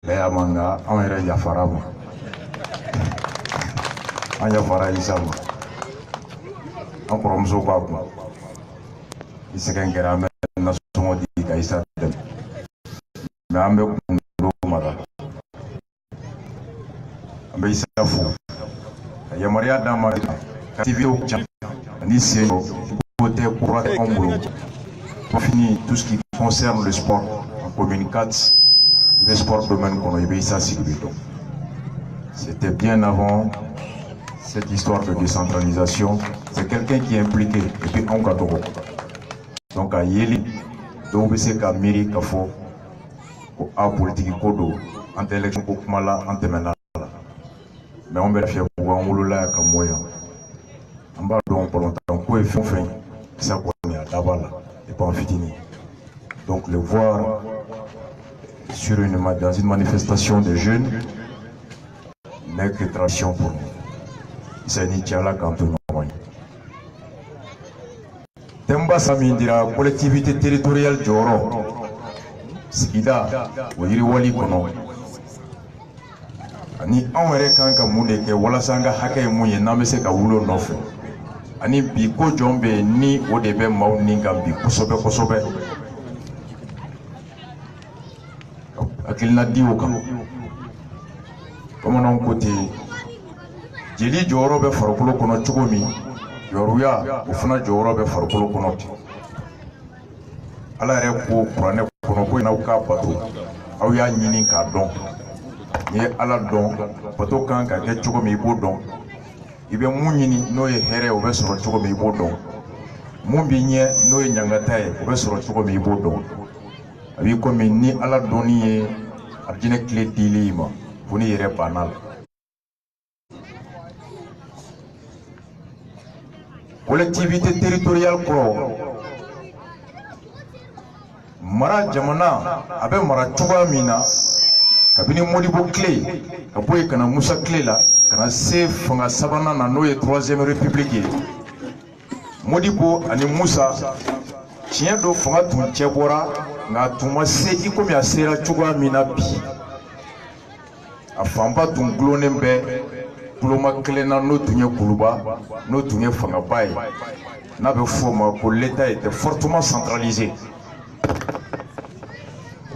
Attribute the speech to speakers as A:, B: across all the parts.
A: Lea manga, on ira yafarama. On yafara isama. On promso babu. Iseken kerame na sumo di kaisa dem. Me ambe kundo mara. Ambe isafu. Ya Maria dama TV au Tchad. Ni c'est côté pour un boulot. On finit tout ce qui concerne le sport. On communique. Le sport domaine qu'on a ça c'était bien avant cette histoire de décentralisation. C'est quelqu'un qui est impliqué et puis on gâteau. Donc à Yeli, donc c'est qu'à Miri Kafo, à politique kodo, intellectuel kokumala, antemena. Mais on va faire pour un mouloula comme moyen. On va donc pour longtemps quoi et fin ça qu'on est à Dabala et pas en fitini. Donc le voir sur dans une manifestation des jeunes n'est que tradition pour nous. C'est Nichiala Kantono. Temba Samindira, collectivité territoriale Joro, Skida, Wiri Wali Kono. Ani Amere Kanka Mudeke, Walasanga Hake Muye, Namese Kawulo Nofe. Ani Biko Jombe, ni Odebe Mauninga, Bikosobe Kosobe. Akilina diwoka comme non côté jeli joro be farkolo kono chugomi yoruya ufuna joro be farkolo kono ala re ko qur'ane kono ko na ka bato aw ya nyini ka don ni ala don bato kan ka ke chugomi bo don ibe mun nyini no ye here o be soro chugomi bo don mun bi nye no ye nyangata e o be soro chugomi bo don abi komi ni ala doni ye abjine clé dilima pour ni yere banal collectivité territoriale ko mara jamana abe mara chuga mina kabini modibo clé kaboy kana musa clé la kana se fanga sabana na no ye 3e république modibo ani musa tiens do fanga tun chebora nga tuma se ikomi asera chuga mina bi afamba tun glonembe kuloma klena no tunye kuluba no tunye fanga bay na be foma ko l'état était fortement centralisé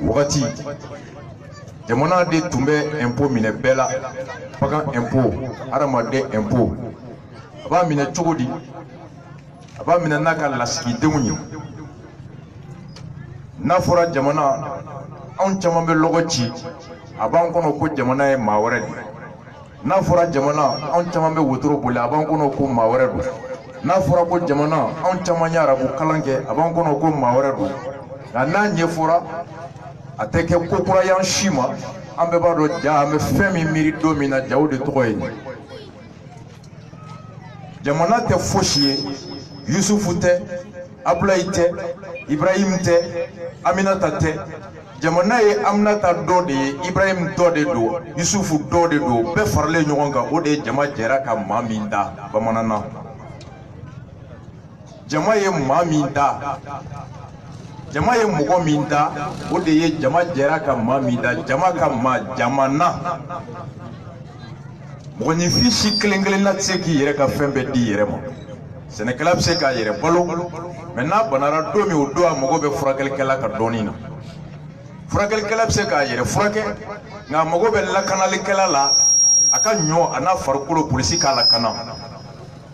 A: wakati jamana de tumbe impôt mine bela paka impôt arama de impôt aba mine chugodi aba mine naka laski dewnyi n'a fɔra jamana anw caman bɛ lɔgɔ ci a b'an kɔnɔ ko jamana ye maa wɛrɛ de n'a fɔra jamana anw caman bɛ wotoro boli a b'an kɔnɔ ko maa wɛrɛ don n'a fɔra ko jamana anw caman ye arabu kalan kɛ a b'an kɔnɔ ko maa wɛrɛ don nka n'a ɲɛfɔra a tɛ kɛ ko kura y'an si ma an bɛɛ b'a dɔn ja an bɛ fɛn min miiri don min na jaw de tɔgɔ ye nin jamana tɛ fosi ye Yusufu tɛ Abulayi tɛ Ibrahim tɛ Aminata tɛ jamana ye Aminata dɔ de ye Ibrahim dɔ de don Yusufu dɔ de don bɛɛ faralen ɲɔgɔn kan o de ye jama jɛra ka maa min da bamanana jama ye maa min da jama ye mɔgɔ min da o de ye jama jɛra ka maa min da jama ka maa jamana mɔgɔninfin si kelen kelenna tɛ se k'i yɛrɛ ka fɛn bɛɛ di yɛrɛ ma sɛnɛkɛla bɛ se k'a yɛrɛ balo mɛ n'a banara don min o don a mago bɛ furakɛlikɛla ka dɔɔnin na furakɛlikɛla bɛ se k'a yɛrɛ furakɛ nka a mago bɛ lakanalikɛla la a ka ɲɔ a n'a farikolo polisi k'a lakana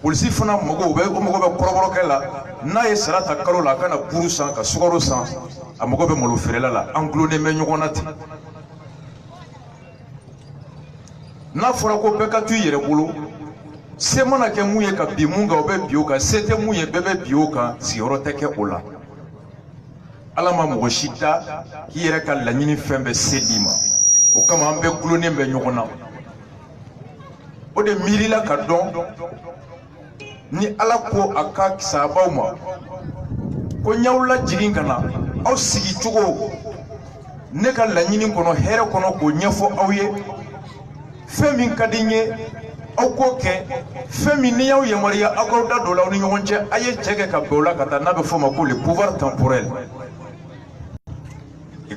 A: polisi fana mago bɛ kɔrɔbɔrɔkɛ la n'a ye sara ta kalo la a kana buru san ka sukaro san a mago bɛ malo feerela la an gulonnen bɛ ɲɔgɔn na ten n'a fɔra ko bɛɛ ka to i yɛrɛ bolo se mana kɛ mun ye ka bi mun kan o bɛ bi o kan se tɛ mun ye bɛɛ bɛ bi o kan sigiyɔrɔ tɛ kɛ o la ala ma mɔgɔ si da k'i yɛrɛ ka laɲini fɛn bɛɛ se d'i ma o kama an bɛɛ gulonnen bɛ ɲɔgɔn na o de miirila ka dɔn ni ala ko a ka sabaw ma ko ɲaw lajigin ka na aw sigi cogo ne ka laɲini kɔnɔ hɛrɛ kɔnɔ k'o ɲɛfɔ aw ye fɛn min ka di n ye aw k'o kɛ fɛn min n'i y'aw yamaruya aw k'aw da don aw ni ɲɔgɔn cɛ a ye cɛ kɛ ka bɛn o la ka taa n'a bɛ fɔ o ma ko le pouvoir temporel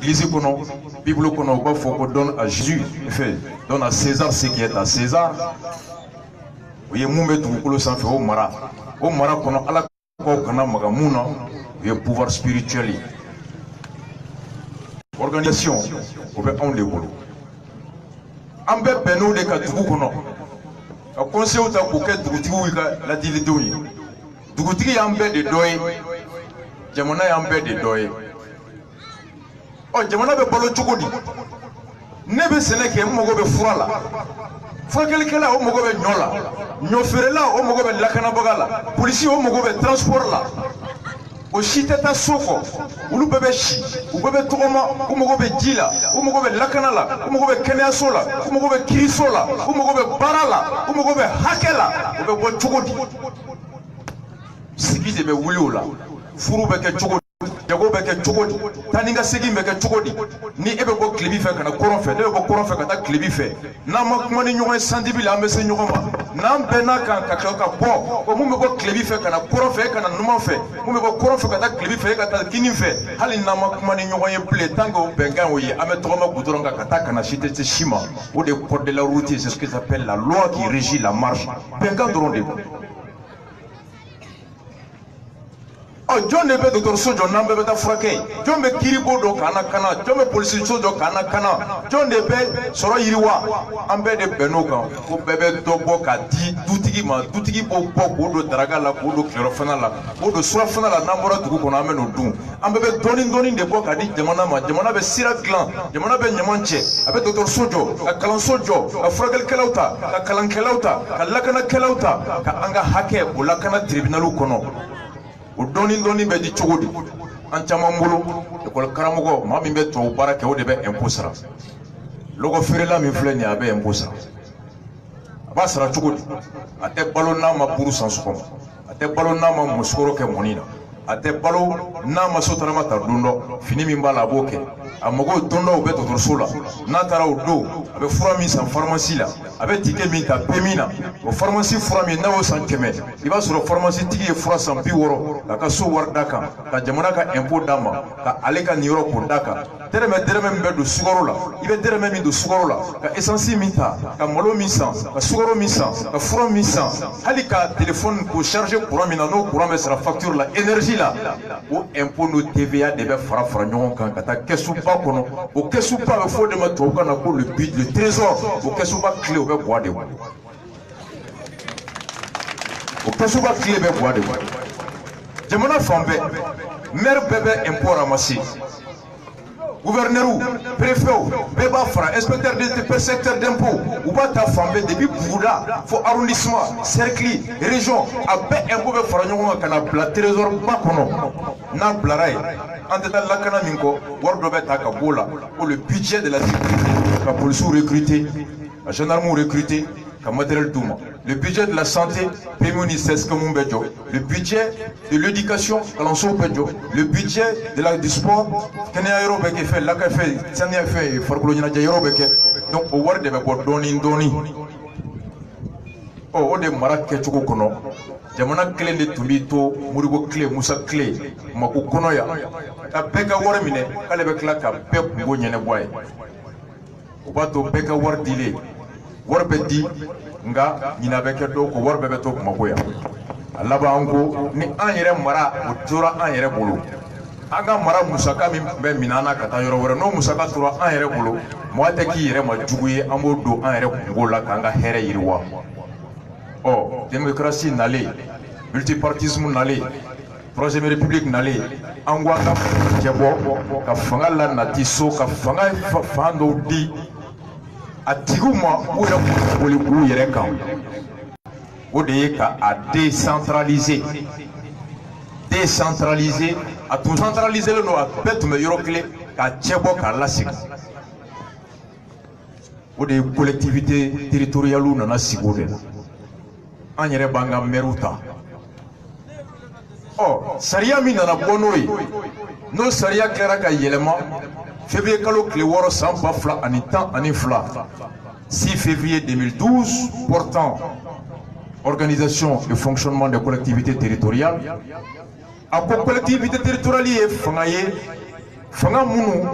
A: L'église qu'on a, Bible qu'on a, il faut qu'on donne à Jésus, donne à César ce qui est à César. Vous voyez, vous mettez le sang fait au mara qu'on a à la kokana magamuna, il y a pouvoir spirituel. Organisation, on va en les boulot. En bé beno de ka dugu kono. A conseil ta ko ke dugutigi wi ka la dili doyi. Dugutigi ya mbe de doye. Jamana ya mbe de doye. O jamana be balo chukudi. Ne be seneke mo go be furala. Furakeli kala o mo go be nyola. Nyoferela o mo go be lakana bagala. Police o mo go be transport la. O shiteta soko ulu bebe shi u bebe togoma u mogo be jila u mogo be lakana la u mogo be kɛnɛyaso la u mogo be kiriso la u mogo be baara la u mogo be hakɛ la u bɛ bɔ cogo di sigi de bɛ wuli o la furu bɛ kɛ cogo di jago bɛ kɛ cogo di taa ni ka segin bɛ kɛ cogo di ni e bɛ bɔ kilebi fɛ ka na kɔrɔn fɛ ne bɛ bɔ kɔrɔn fɛ ka taa kilebi fɛ n'an ma kuma ni ɲɔgɔn ye santibi la an bɛ se ɲɔgɔn ma n'an bɛɛ n'a kan ka kɛ ka bɔ ko mun bɛ bɔ kilebi fɛ ka na kɔrɔn fɛ e ka na numan fɛ mun bɛ bɔ kɔrɔn fɛ ka taa kilebi fɛ e ka taa kini fɛ hali n'an ma kuma ni ɲɔgɔn ye bilen tant que o bɛnkan y'o ye an bɛ tɔgɔma goudron kan ka taa kana si tɛ se si ma o de code de la route c'est ce que s'appelle la loi qui régit la marche bɛnkan dɔrɔn de don. Oh, John ne peut docteur Sojo n'en peut pas fraquer. John me kiribo do kana kana. John me police Sojo kana kana. John ne peut soro iriwa. Ambe de benoka. Ko bebe dobo ka di dutigi bo bo do daraga la ko do chlorophana la. Ko do surafana la nambora dugu kono ameno dun. Ambe be doni de bo ka di jamana be sira clan. Jamana be nyamanche. Abe docteur Sojo, ka kalan Sojo, ka fragal kelauta, ka kalan kelauta, ka lakana kelauta, ka anga hake o lakana tribunalu kono. O doni bɛ di cogo di an caman bolo école karamɔgɔ maa min bɛ tubabu baara kɛ o de bɛ impôt sara lɔgɔ feerela min filɛ nin ye a bɛ impôt sara a b'a sara cogo di a tɛ balo n'a ma buru san sɔgɔma a tɛ balo n'a ma musokɔrɔ kɛ mɔni na a tɛ balo n'a ma sotarama ta don dɔ fini min b'a la a b'o kɛ a mago don dɔ u bɛ dɔgɔtɔrɔso la n'a taara o don a bɛ fura min san pharmacie la a bɛ ticket min ta PMI na o pharmacie fura min n'a y'o san 100 i b'a sɔrɔ pharmacie tigi ye fura san 60 k'a ka so wari d'a kan ka jamana ka impôt d'a ma ka ale ka niyɔrɔ k'o d'a kan dɛrɛmɛ min bɛ don sukaro la i bɛ dɛrɛmɛ min don sukaro la ka essence min ta ka malo min san ka sukaro min san ka fura min san hali ka téléphone k'o charger courant min na n'o courant bɛ sara facture la énergie la o impôt n'o TVA de bɛ fara ɲɔgɔn kan ka taa kɛsuba kɔnɔ o kɛsuba bɛ fɔ o de ma tubabukan na ko le trésor o kɛsuba clé o bɛ guwa de bolo o kɛsuba clé bɛ guwa de bolo jamana fan bɛɛ maire bɛɛ bɛ impôt ramasser gouverneur préfet bɛɛ b'a fara inspecteur de secteur d'impôt u b'a ta fan bɛɛ depuis Buguda fo arrondissement cercle région a bɛɛ impôt bɛ fara ɲɔgɔn kan ka na bila trésor ba kɔnɔ n'a bilara yen an tɛ taa lakana min kɔ wari dɔ bɛ ta ka b'o la ko le budget de la sécurité ka policiers recruter ka gendarmes recruter ka matériel d'où le budget de la santé PMI cesse que mun bɛ jɔ le budget de l'éducation kalanso bɛ jɔ le budget de la du sport kɛnɛya yɔrɔ bɛ kɛ fɛ laka fɛ saniya fɛ farikolo ɲɛnajɛ yɔrɔ bɛ kɛ donc o wari de bɛ bɔ dɔɔni o de mara kɛcogo kɔnɔ jamana kelen de tun b'i to Modibo tile Musa tile Mako kɔnɔ yan ka bɛɛ ka wari minɛ k'ale bɛ tila ka bɛɛ kungo ɲɛnabɔ a ye o b'a to bɛɛ ka wari dilen wari bɛ di nga ɲina bɛ kɛ dɔw ko wari bɛɛ bɛ to Bamako yan a laban an ko ni an yɛrɛ mara o tora an yɛrɛ bolo an ka mara musaka min bɛ minɛ na ka taa yɔrɔ wɛrɛ n'o musaka tora an yɛrɛ bolo mɔgɔ tɛ k'i yɛrɛ ma jugu ye an b'o don an yɛrɛ kungo la k'an ka hɛrɛ yiriwa ɔ démocratie nalen multipartisme nalen troisième république nalen an ko an ka cɛ bɔ ka fanga la nati so ka fanga fan dɔw di a tigiw ma u yɛrɛ boli k'u yɛrɛ kan o de ye ka a décentraliser a tun centraliselen don a bɛɛ tun bɛ yɔrɔ kelen k'a cɛ bɔ k'a lasigi o de ye collectivité territoriale nana sigi o de la an yɛrɛ b'an ka maires ta sariya min nana bɔ n'o ye n'o sariya kɛra ka yɛlɛma février kalo tile 6 san 2012 6 février 2012 portant organisation et fonctionnement des collectivités territoriales a ko collectivité territoriale ye fanga minnu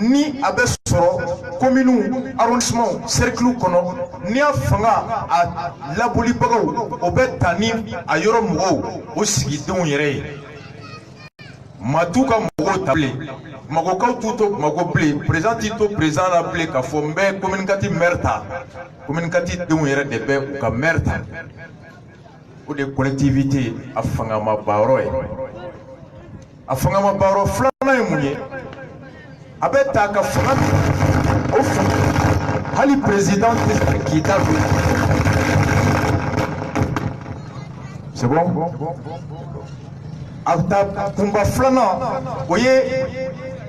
A: ni a bɛ sɔrɔ commune arrondissement cercle kɔnɔ ni a fanga a labolibagaw o bɛ ta ni a yɔrɔ mɔgɔw o sigidenw yɛrɛ ye maa t'u ka mɔgɔw ta bilen magokaw t'u to mago bilen président t'i to président la bilen k'a fɔ n bɛ communicati maire ta communicati denw yɛrɛ de bɛ u ka maire ta o de ye collectivité a fangamabayɔrɔ ye a fangamabayɔrɔ filanan ye mun ye a bɛ ta ka fanga o fanga hali président tɛ se k'i da don c'est bon a ta kunba filanan o ye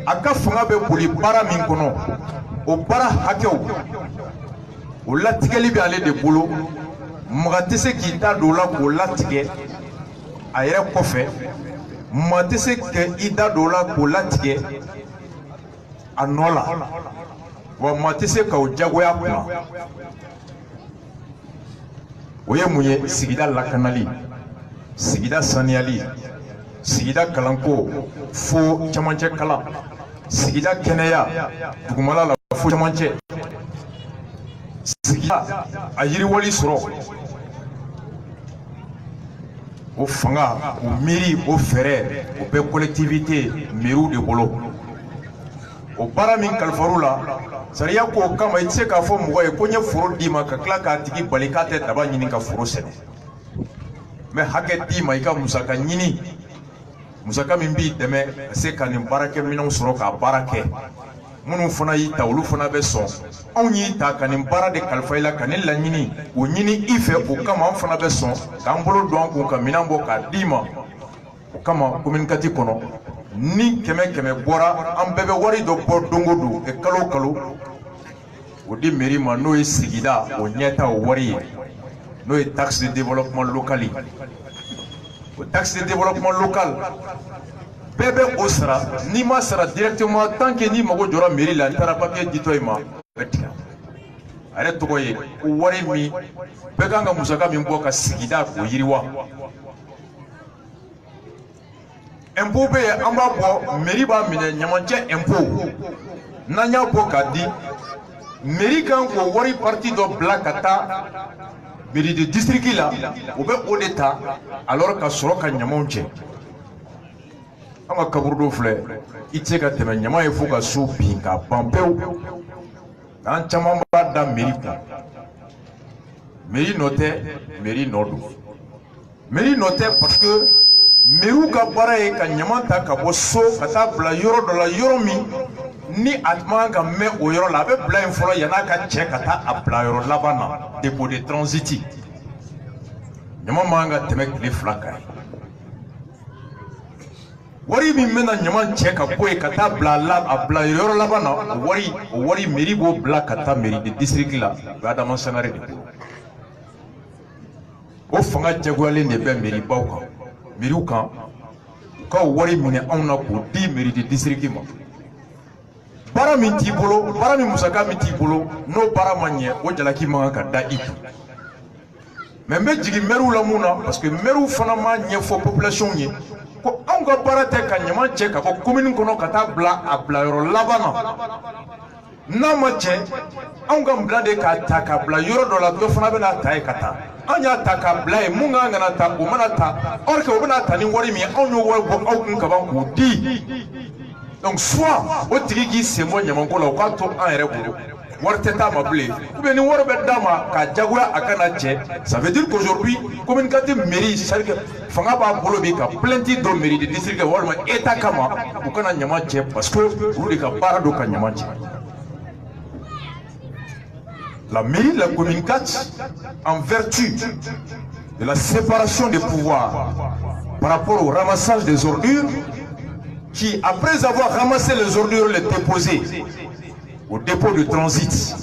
A: a ka fanga bɛ boli baara min kɔnɔ o baara hakɛw o latigɛli bɛ ale de bolo mɔgɔ tɛ se k'i da don o la k'o latigɛ a yɛrɛ kɔfɛ maa tɛ se k'i da don o la k'o latigɛ a nɔ la wa maa tɛ se k'o jagoya kunna o ye mun ye sigida lakanali sigida saniyali sigida kalanko fo camancɛ kalan sigida kɛnɛya dugumala la fo camancɛ sigida a yiriwali sɔrɔ o fanga o miiri o fɛɛrɛ o bɛ collectivité maires de bolo o baara min kalifar'u la sariya k'o kama i tɛ se k'a fɔ mɔgɔ ye ko n ye foro d'i ma ka tila k'a tigi bali k'a tɛ daba ɲini ka foro sɛnɛ n bɛ hakɛ d'i ma i ka musaka ɲini musaka min b'i dɛmɛ ka se ka nin baarakɛminɛnw sɔrɔ k'a baara kɛ minnu fana y'i ta olu fana bɛ sɔn anw y'i ta ka nin baara de kalifa i la ka nin laɲini o ɲini i fɛ o kama an fana bɛ sɔn k'an bolo don an kun ka minɛn bɔ k'a d'i ma o kama communicati kɔnɔ ni kɛmɛ kɛmɛ bɔra an bɛɛ bɛ wari dɔ bɔ don o don kalo o kalo o di mairie ma n'o ye sigida o ɲɛta o wari ye n'o ye taxe de développement local ye o taxe de développement local bɛɛ bɛ o sara n'i ma sara directement tant que n'i mago jɔra mairie la n taara papier di tɔ i ma a bɛ tigɛ a yɛrɛ tɔgɔ ye ko wari min bɛɛ kan ka musaka min bɔ ka sigida k'o yiriwa impôt bɛ yen an b'a bɔ mairie b'a minɛ ɲamacɛ impôt n'an y'a bɔ k'a di mairie kan k'o wari parti dɔ bila ka taa mairie de district la o bɛ o de ta alors ka sɔrɔ ka ɲamaw cɛ an ka kaburu dɔw filɛ i tɛ se ka tɛmɛ ɲama ye fo ka so bin k'a ban pewu an caman b'a da mairie kun mairie nɔ tɛ mairie nɔ don mairie nɔ tɛ parce que mairie ka baara ye ka ɲama ta ka bɔ so ka taa bila yɔrɔ dɔ la yɔrɔ min ni a man ka mɛn o yɔrɔ la a bɛ bila yen fɔlɔ yan'a ka cɛ ka taa a bila yɔrɔ laban na dépôt de transit ɲama man ka tɛmɛ tile 2 kan wari min bɛna ɲama cɛ ka bɔ yen ka taa a bila yɔrɔ laban na o wari mairie b'o bila ka taa mairie de district la o bɛ Adama Sangare de bolo o fanga jagoyalen de bɛ mairie baw kan mairiw kan u ka wari minɛ anw na k'o di mairie de district ma baara min t'i bolo baara min musaka min t'i bolo n'o baara ma ɲɛ o jalaki man kan ka da i kun mais n bɛ jigin maires la mun na parce que maires fana m'a ɲɛfɔ population ye ko anw ka baara tɛ ka ɲama cɛ ka bɔ commune kɔnɔ ka taa bila a bilayɔrɔ laban na n'a ma cɛ anw ka bila de k'a ta ka bila yɔrɔ dɔ la dɔ fana bɛna ta ye ka taa an y'a ta k'a bila yen mun kan ka na ta o mana ta or que o bɛna ta ni wari min ye anw y'o wari bɔ aw kun kaban k'o di donc soit o tigi k'i sen bɔ ɲamanko la o k'a to an yɛrɛ bolo wari tɛ d'a ma bilen ou bien ni wari bɛ d'a ma k'a jagoya a kana cɛ ça veut dire qu'aujourd'hui communicati mairie c'est-à-dire que fanga b'a bolo bi ka plainte dɔ mairie de district walima état kama u kana ɲama cɛ parce que olu de ka baara don ka ɲama cɛ la mairie la communicate en vertu de la séparation des pouvoirs par rapport au ramassage des ordures qui après avoir ramassé les ordures les déposer au dépôt de transit.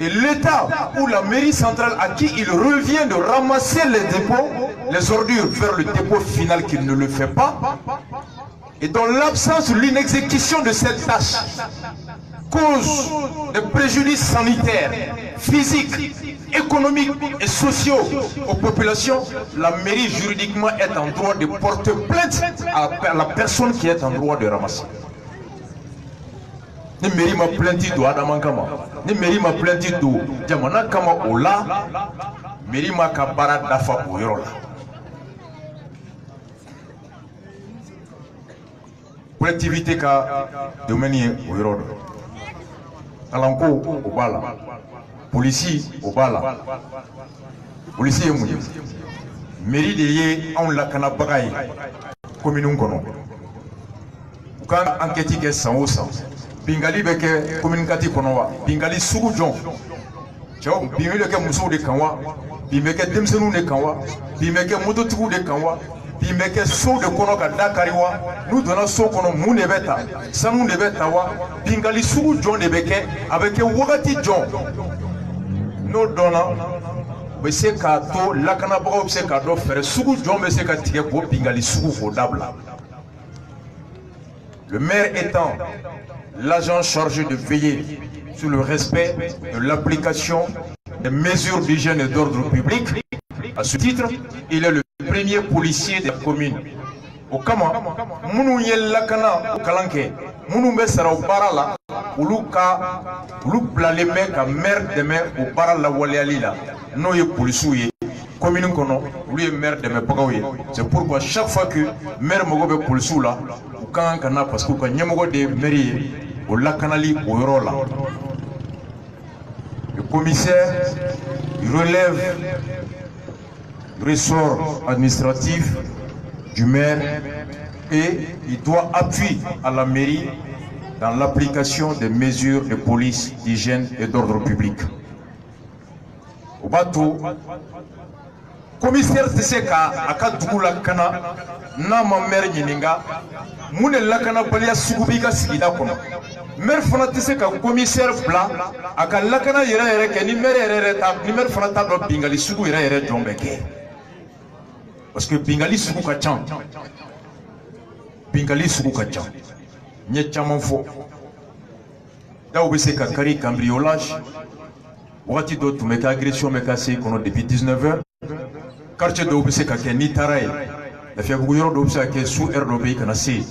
A: Et l'État ou la mairie centrale à qui il revient de ramasser les dépôts, les ordures vers le dépôt final qu'il ne le fait pas. Et dans l'absence de l'inexécution de cette tâche, cause des préjudices sanitaires, physiques, économiques et sociaux aux populations, la mairie juridiquement est en droit de porter plainte à la personne qui est en droit de ramasser. ni mairie ma plainte do adama kama ni mairie ma plainte do jamana kama ola mairie ma ka bara dafa o yoro la collectivité ka domaine o yoro do kalanko o bala policier o bala policier mu mairie de ye on la kana bagay commune kono kan enquête ke san o san bingali be ke commune kati kono wa bingali sugu jon cɛw bingali be ke musow de kan wa bin be ke denmisɛnninw de kan wa bin be ke mototigiw de kan wa bin be ke sow de kɔnɔ ka da kari wa n'u donna so kɔnɔ mun de bɛ ta sanu de bɛ ta wa bingali sugu jɔn de bɛ kɛ a bɛ kɛ wagati jɔn n'o dɔnna u bɛ se k'a to lakanabagaw bɛ se k'a dɔn fɛɛrɛ sugu jɔn bɛ se ka tigɛ k'o bingali sugu k'o dabila. Le maire étant l'agent chargé de veiller sur le respect de l'application des mesures d'hygiène et d'ordre public. À ce titre, il est le premier policier de la commune. Au Kama, Mounou Yelakana, au Kalanke, Mounou Messara au Barala, Uluka, Lupla les mecs à maire de maire au Barala Walealila, Noye Polisouye, commune Kono, lui est maire de Mepagaouye. C'est pourquoi chaque fois que maire Mogobe Polisou là, ou Kankana, parce que Kanyamogo de mairie, au Lakanali, au Yorola. Le commissaire relève le ressort administratif du maire et il doit appuyer à la mairie dans l'application des mesures de police, d'hygiène et d'ordre public. Au bateau, commissaire Tseka Akadoukoula Kana, Nama maire Nyeninga, Moune Lakana Balia Soubika Sigida Kono. Maire fana tese ka commissaire bla aka lakana yere ke ni maire ta ni maire fana ta do bingali sugu yere jombe ke parce que bingali sugu ka chan bingali sugu ka chan nye chamon fo da obese ka kari cambriolage wati do tu meka agression meka se kono depuis 19h quartier do obese ka ke ni taray la fiya ku yoro do obese ka sous air do be kana se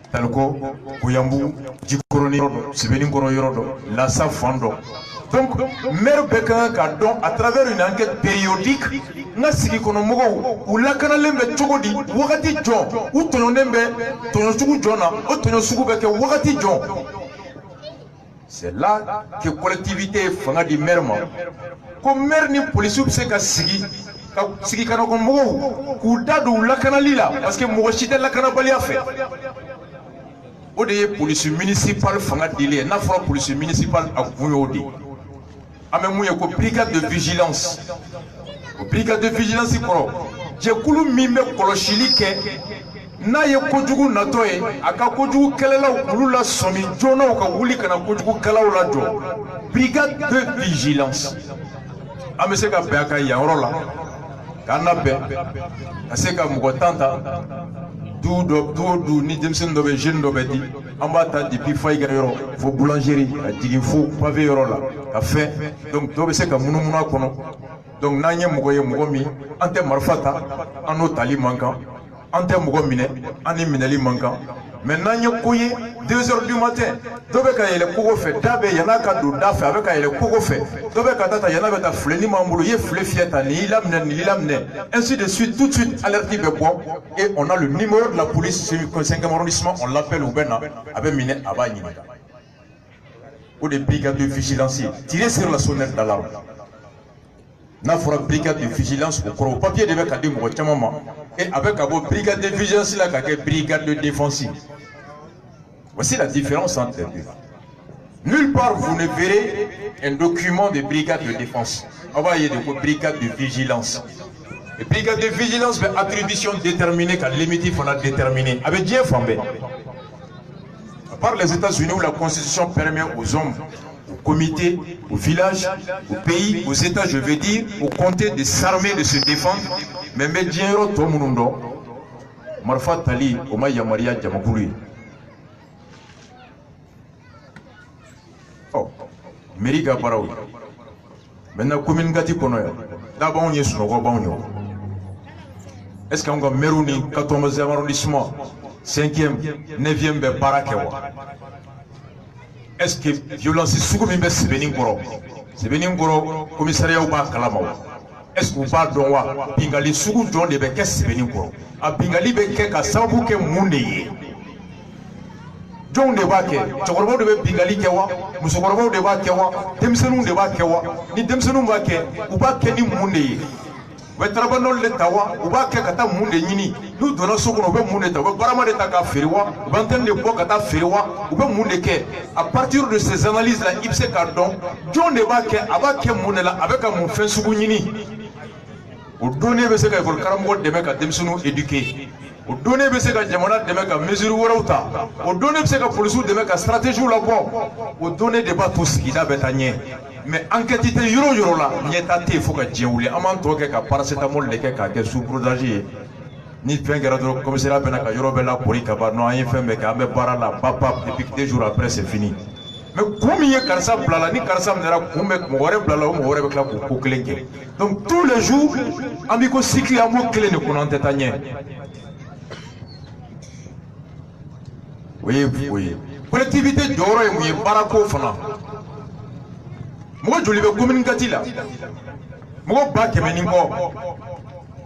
A: talko kuyambu jikoroni rodo sibeni kono yorodo la sa fando donc maire beka ka don à travers une enquête périodique na sigi kono mogo ou la kana lembe chogodi wakati jon ou tono nembe tono sugu jona o tono sugu beke wakati jon. C'est là que collectivité fanga di maire ma ko maire ni police se ka sigi kana kono mogo ku dadu la kana lila parce que mogo chite la kana bali a fait. O de ye police municipale fanga délai n'a fɔra police municipale a kun y'o de an bɛ mun ye ko brigade de vigilance o brigade de vigilance kɔrɔ jɛkulu min bɛ kɔlɔsili kɛ n'a ye kojugu natɔ ye a ka kojugu kɛlɛlaw olu la sɔmi joona u ka wuli ka na kojugu kɛlaw la jɔ brigade de vigilance an bɛ se ka bɛn a kan yan yɔrɔ la k'an labɛn ka se ka mɔgɔ tan ta du ni denmisɛnnin dɔ bɛ jeune dɔ bɛ di an b'a ta depuis Fayigara yɔrɔ fo boulangerie a jigin fo pavé yɔrɔ la ka fɛn donc dɔ bɛ se ka munumunu a kɔnɔ donc n'an ye mɔgɔ ye mɔgɔ min an tɛ marifa ta an n'o tali man kan an tɛ mɔgɔ minɛ an ni minɛli man kan mais n'an ye ko ye 2h du matin dɔ bɛ ka yɛlɛ kogo fɛ da bɛ yan'a ka don da fɛ a bɛ ka yɛlɛ kogo fɛ dɔ bɛ ka taa ta yan'a bɛ taa filɛli m'an bolo i ye filɛ fiyɛ ta nin y'i laminɛ nin y'i laminɛ ainsi de suite tout de suite alerte bɛ bɔ et on a le numéro de la police 5e arrondissement on l'appelle u bɛ na a bɛ minɛ a b'a ɲininka o de brigade de vigilance tirer sur la sonnette d'alarme n'a fɔra brigade de vigilance o kɔrɔ o papier de bɛ ka di mɔgɔ caman ma et a bɛ ka bɔ brigade de vigilance la ka kɛ brigade de défense. Voici la différence entre les deux. Nulle part vous ne verrez un document de brigade de défense. On va y aller de brigade de vigilance. Et brigade de vigilance, mais attribution déterminée, quand l'émitif on a déterminé. Avec Dieu Fambé. À part les États-Unis où la Constitution permet aux hommes, aux comités, aux villages, aux pays, aux États, je veux dire, aux comtés de s'armer, de se défendre. Mais Dieu Tomundo, Marfa Tali, Oma Yamaria Djamaguri. Mairie ka baaraw maintenant commune gati kɔnɔ yan d'abord on ye sunɔgɔ b'anw ye est-ce que an ka maire ni 14e arrondissement 5e 9e bɛ baara kɛ wa est-ce que violence sugu min bɛ Sɛbɛnni kɔrɔ commissariat b'a kalama wa? est-ce que u b'a dɔn wa? bingali sugu jɔn de bɛ kɛ Sɛbɛnni kɔrɔ? a bingali bɛ kɛ ka sababu kɛ mun de ye? jɔnw de b'a kɛ? cɛkɔrɔbaw de bɛ bingali kɛ wa? musokɔrɔbaw de b'a kɛ wa? denmisɛnninw de b'a kɛ wa? ni denmisɛnninw b'a kɛ u b'a kɛ ni mun de ye? u bɛ tarabanɔli de ta wa? u b'a kɛ ka taa mun de ɲini? n'u donna so kɔnɔ u bɛ mun de ta? u bɛ barama de ta k'a feere wa? u bɛ antenne de bɔ ka taa feere wa? u bɛ mun de kɛ? à partir de ces analyses là i bɛ se k'a dɔn jɔn de b'a kɛ, a b'a kɛ mun de la, a bɛ ka mun fɛn sugu ɲini? o donné bɛ se ka école karamɔgɔ dɛmɛ ka denmisɛnninw éduquer, o donné bɛ se ka jamana dɛmɛ ka mesure wɛrɛw ta, o donné bɛ se ka polisiw dɛmɛ ka stratégie labɔ, o donné de b'a to sigida bɛ taa ɲɛ. mais enquête tɛ yɔrɔ o yɔrɔ la ɲɛta tɛ yen fo ka diɲɛ wuli. an b'an tɔ kɛ ka paracétamol de kɛ k'a kɛ sous-dosage ye. ni fɛn kɛra dɔrɔn commissariat bɛna ka yɔrɔ bɛɛ lakori ka ban. non an ye fɛn bɛɛ kɛ, an bɛ baara la bapap depuis 2 jours après c'est fini. mais kun min ye karisa bila la, ni karisa minɛra kun bɛ mɔgɔ wɛrɛ bila la, o mɔgɔ wɛrɛ bɛ tila k'o ko kelen kɛ. donc tous les jours an b'i ko cycle an b'o kelen de kɔnɔ, an tɛ taa ɲɛ. o ye collectivité jɔyɔrɔ ye mun ye? baarako fana. mɔgɔ joli bɛ commune gati la? mɔgɔ 100 ni kɔ,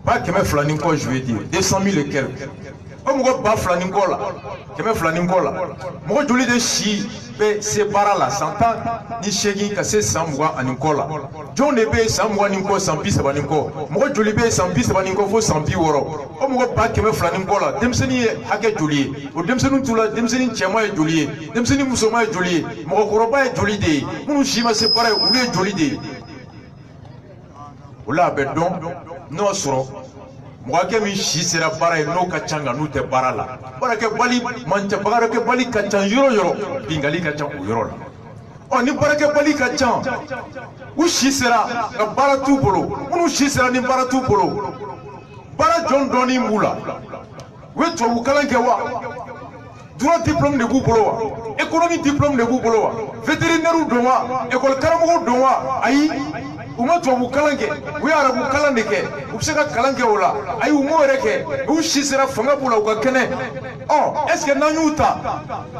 A: 200 ni kɔ, je veux dire 200 000 et quelques. o mɔgɔ 2000 ni kɔ la, 200 ni kɔ la, mɔgɔ joli de si bɛ se baara la san 18 ka se san 20 ani kɔ la? jɔn de bɛ san 20 ni kɔ, san 30 ni kɔ? mɔgɔ joli bɛ san 30 ni kɔ fo san 60? o mɔgɔ 200 ni kɔ la, denmisɛnnin ye hakɛ joli ye? o denmisɛnnin t'u la, denmisɛnnin cɛman ye joli ye? denmisɛnnin musoman ye joli ye? mɔgɔkɔrɔba ye joli de ye? minnu si ma se baara ye olu ye joli de ye? o la a bɛ dɔn n'o sɔrɔ mɔgɔ hakɛ min si sera baara ye n'o ka ca nka n'u tɛ baara la. baarakɛbali man ca, baarakɛbali ka ca yɔrɔ o yɔrɔ, bingali ka ca o yɔrɔ la. ni baarakɛbali ka ca, u si sera nka baara t'u bolo. minnu si sera ni baara t'u bolo, baara jɔn dɔɔnin b'u la. u ye tubabu kalan kɛ wa? droit diplôme de b'u bolo wa? économie diplôme de b'u bolo wa? vétérinaire don wa? école karamɔgɔ don wa? ayi, u ma tubabu kalan kɛ, u ye arabu kalan de kɛ. u bɛ se ka kalan kɛ o la, ayi u m'o yɛrɛ kɛ. u si sera fanga b'u la, u ka kɛnɛ. est ce que n'an y'u ta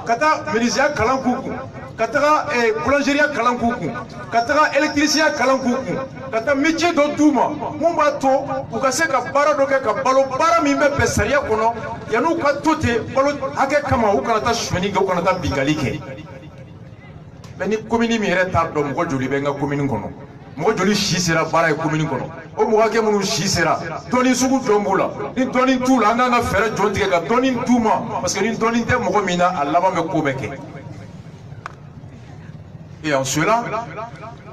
A: ka taa menuisier kalan k'u kun, ka taga boulangerie kalan k'u kun, ka taga électricien kalan k'u kun, ka taa métier dɔ d'u ma mun b'a to u ka se ka baara dɔ kɛ ka balo, baara min bɛ bɛn sariya kɔnɔ, yan'u ka to ten balo hakɛ kama u kana taa suɲɛni kɛ, u kana taa bingali kɛ. mais ni commune min yɛrɛ t'a dɔn mɔgɔ joli bɛ n ka commune kɔnɔ, mɔgɔ joli si sera baara ye commune kɔnɔ, o mɔgɔ hakɛ minnu si sera, dɔnni sugu jɔn b'u la? ni dɔnni t'u la an kan ka fɛɛrɛ jɔn tigɛ ka dɔnni d'u ma, parce que ni dɔnni tɛ mɔgɔ min na a laban bɛ ko bɛɛ kɛ. et en cela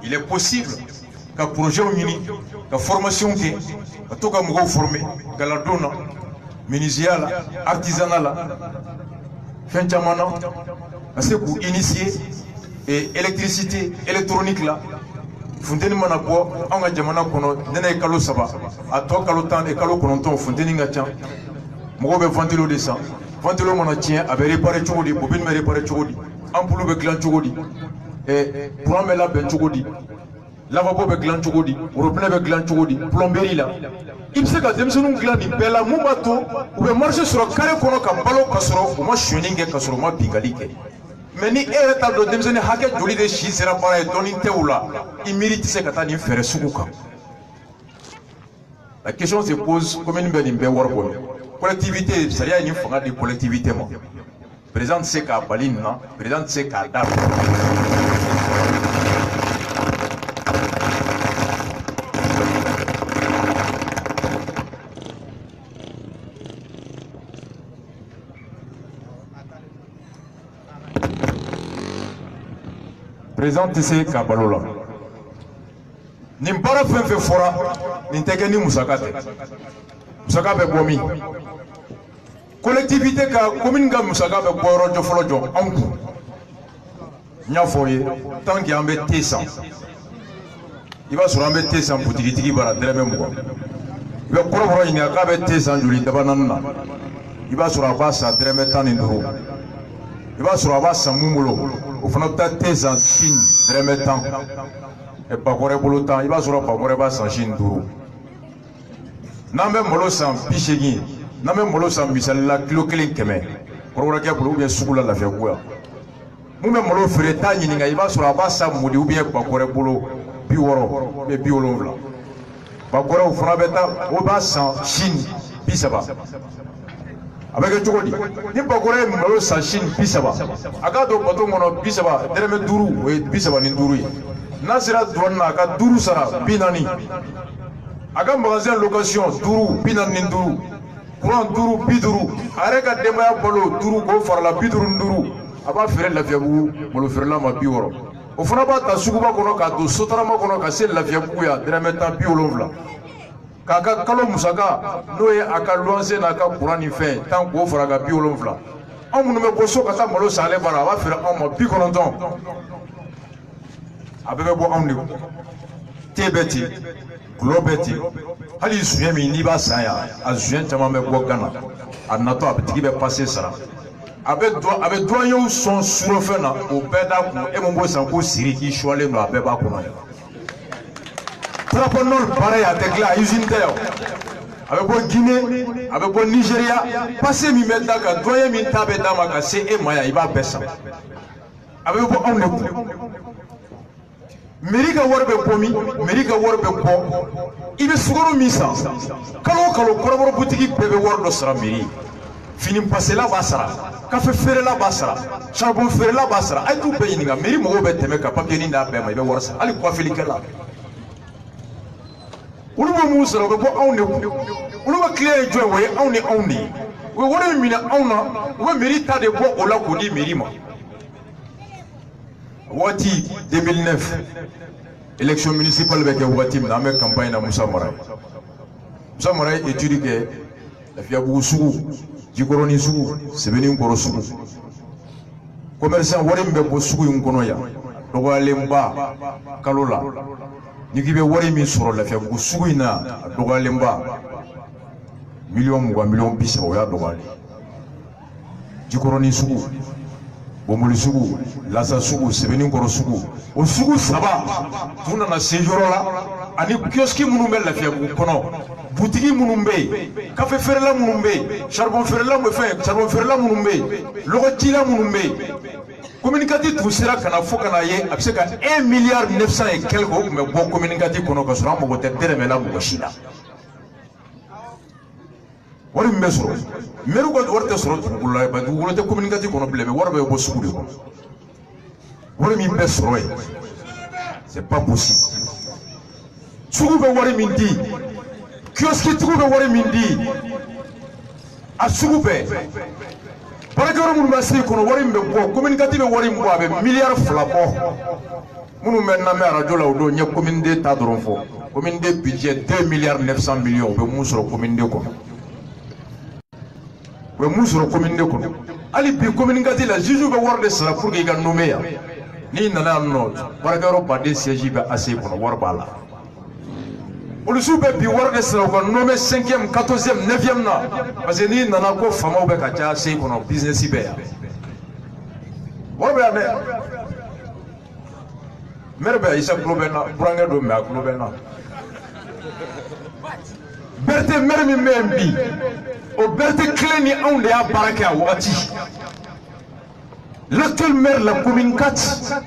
A: il est possible ka projet ɲini, ka formation kɛ, ka to ka mɔgɔw former galadon na, menuisier la, artisanat la, fɛn caman na, ka se k'u initier électricité électronique la. funteni mana bɔ anw ka jamana kɔnɔ nɛnɛ ye kalo 3, a tɔ kalo 10 et kalo 9 funteni ka ca. mɔgɔw bɛ ventilo de san, ventilo mana tiɲɛ a bɛ réparer cogo di? bobine bɛ réparer cogo di? ampoule bɛ dilan cogo di? courant bɛ labɛn cogo di? lavabo bɛ dilan cogo di? robinet bɛ dilan cogo di? plomberie la. i bɛ se ka denmisɛnninw dilan nin bɛɛ la mun b'a to u bɛ marché sɔrɔ carré kɔnɔ ka balo ka sɔrɔ u ma suɲɛni kɛ, ka sɔrɔ u ma bingali kɛ. mais ni e yɛrɛ t'a dɔn denmisɛnnin hakɛ joli de si sera baara ye dɔnni tɛ u la, i miiri tɛ se ka taa nin fɛɛrɛ sugu kan. la question se pose, commune bɛ nin bɛɛ wari bɔ. collectivité sariya ye nin fanga di collectivité ma. président tɛ se k'a bali nin na, président tɛ se k'a da. président tɛ se k'a balo la. nin baara fɛn fɛn fɔra nin tɛ kɛ ni musaka tɛ. musaka bɛ bɔ min? collectivité ka commune ka musaka bɛ bɔ yɔrɔ jɔ fɔlɔ jɔ anw kun. n y'a fɔ ye tant que an bɛ te san, i b'a sɔrɔ an bɛ te san butigitigi bara dɛrɛmɛ 20. i bɛ kɔrɔbɔrɔ ɲininka k'a bɛ te san joli daba naani na, i b'a sɔrɔ a b'a san dɛrɛmɛ 15. i b'a sɔrɔ a b'a san mun bolo o fana bɛ taa te san sin dɛrɛmɛ 10. bakɔrɛ bolo 10 i b'a sɔrɔ bakɔrɛ b'a san sin 5. n'an bɛ malo san 80, n'an bɛ malo san misalila kilo 1 100 kɔrɔbɔrɔkɛ bolo ou bien sugu la Lafiyabugu yan, mun bɛ malo feere taa ɲininka i b'a sɔrɔ a b'a sa mudi bakɔrɛ bolo 60 70 bakɔrɛw fana bɛ taa o b'a san Chine 30 a bɛ kɛ cogo di ni bakɔrɛ ye malo san Chine 30 a k'a don bato kɔnɔ 30 dɛrɛmɛ 5 o ye 35 ye n'a sera douane na a ka 5 sara 40 a ka magasin location 5 45 courant 5 50 a yɛrɛ ka denbaya balo 5 k'o farala 55 a b'a feere Lafiyabugu malo feerela ma 60 o fana b'a ta suguba kɔnɔ k'a don sotarama kɔnɔ ka se Lafiyabugu ya dɛrɛmɛ 70 k'a ka kalo musaka n'o ye a ka luwanse n'a ka courant ni fɛn tan k'o fara ka 70 anw minnu bɛ bɔ so ka taa malo san ale bara a b'a feere anw ma 90 a bɛɛ bɛ bɔ anw de kun te bɛ ten gulɔ bɛ ten hali zuɲɛ min n'i b'a san yan a zuɲɛ caman bɛ bɔ Gana a natɔ a tigi bɛ pase sara a bɛ douaniers sɔn surɔfɛn na o bɛɛ d'a kun e mun b'o san ko siri k'i suwalen don a bɛɛ b'a kɔnɔ trapanol baara a tɛ dilan a usine tɛ yan a bɛ bɔ Guinée a bɛ bɔ Nigeria pase min bɛ da kan douanier min ta bɛ d'a ma ka se e ma yan i b'a bɛɛ san a bɛ bɔ anw de kun mairie ka wari bɛ bɔ min mairie ka wari bɛ bɔ i bɛ sukaro min san kalo o kalo kɔrɔbɔrɔ butigi bɛɛ bɛ wari dɔ sara mairie fini pasela b'a sara kafe feerela b'a sara charbon feerela b'a sara a ye t'u bɛɛ ɲininka mairie mɔgɔw bɛ tɛmɛ ka papier nin d'a bɛɛ ma i bɛ wari sara hali coiffelikɛla olu bɛ mun sara o bɛ bɔ anw de kun olu ka client ye jɔn ye o ye anw ni anw de ye u bɛ wari min minɛ anw na u bɛ mairie ta de bɔ o la k'o di mairie ma waati 2009 élection municipale bɛ kɛ waati min na an bɛ campagne na Musa Mara ye étude kɛ Lafiyabugu sugu Jikɔrɔni sugu Sɛbɛninkɔrɔ sugu commerçant wari min bɛ bɔ sugu in kɔnɔ yan dɔgɔyalenba kalo la ni k'i bɛ wari min sɔrɔ Lafiyabugu sugu in na a dɔgɔyalenba miliyɔn 20 miliyɔn 30 o y'a dɔgɔyalen Jikɔrɔni sugu Bomoli sugu Lasa sugu Sɛbɛninkɔrɔ sugu o sugu 3 u nana se yɔrɔ la ani kiosque minnu bɛ Lafiyabugu kɔnɔ butigi minnu bɛ yen kafe feerela minnu bɛ yen charbon feerela minnu bɛ yen lɔgɔcila minnu bɛ yen communicatif tun sera ka na fo ka na ye a bɛ se ka 1 milliard 900 et quelque o tun bɛ bɔ communicatif kɔnɔ ka sɔrɔ an mago tɛ dɛrɛmɛ la mɔgɔ si la wari min bɛ sɔrɔ maire ka wari tɛ sɔrɔ dugukolo la ba dugukolo tɛ communicatif kɔnɔ bilen mais wari bɛ bɔ sugu de kɔnɔ wari min bɛ sɔrɔ yen c'est pas possible sugu bɛ wari min di kiosque tigiw bɛ wari min di a sugu bɛɛ baarakɛyɔrɔ minnu bɛ se kɔnɔ wari min bɛ bɔ communicatif bɛ wari min bɔ a bɛ miliyari 2 bɔ minnu bɛ lamɛn radio la o don n ye commune D ta dɔrɔn fɔ commune D budget 2 milliards 900 millions u bɛ mun sɔrɔ commune D kɔnɔ u bɛ mun sɔrɔ commune D kɔnɔ hali bi communicatif la juge bɛ wari de sara pour que i ka nommé yan n'i nana yan nɔ baarakɛyɔrɔ baden siège bɛ AC kɔnɔ wari b'a la policiers bɛ bi wari de sara u ka nommé 5e 14e 9e na parce que n'i nana ko faamaw bɛ ka caya AC kɔnɔ business bɛ yan wari bɛ yan dɛ maire bɛ Isa tulo bɛ n na burankɛ don mais a tulo bɛ n na Berthe maire min bɛ yen bi o Berthe kelen ni anw de y'a baara kɛ a wagati l'actuel maire la commune 4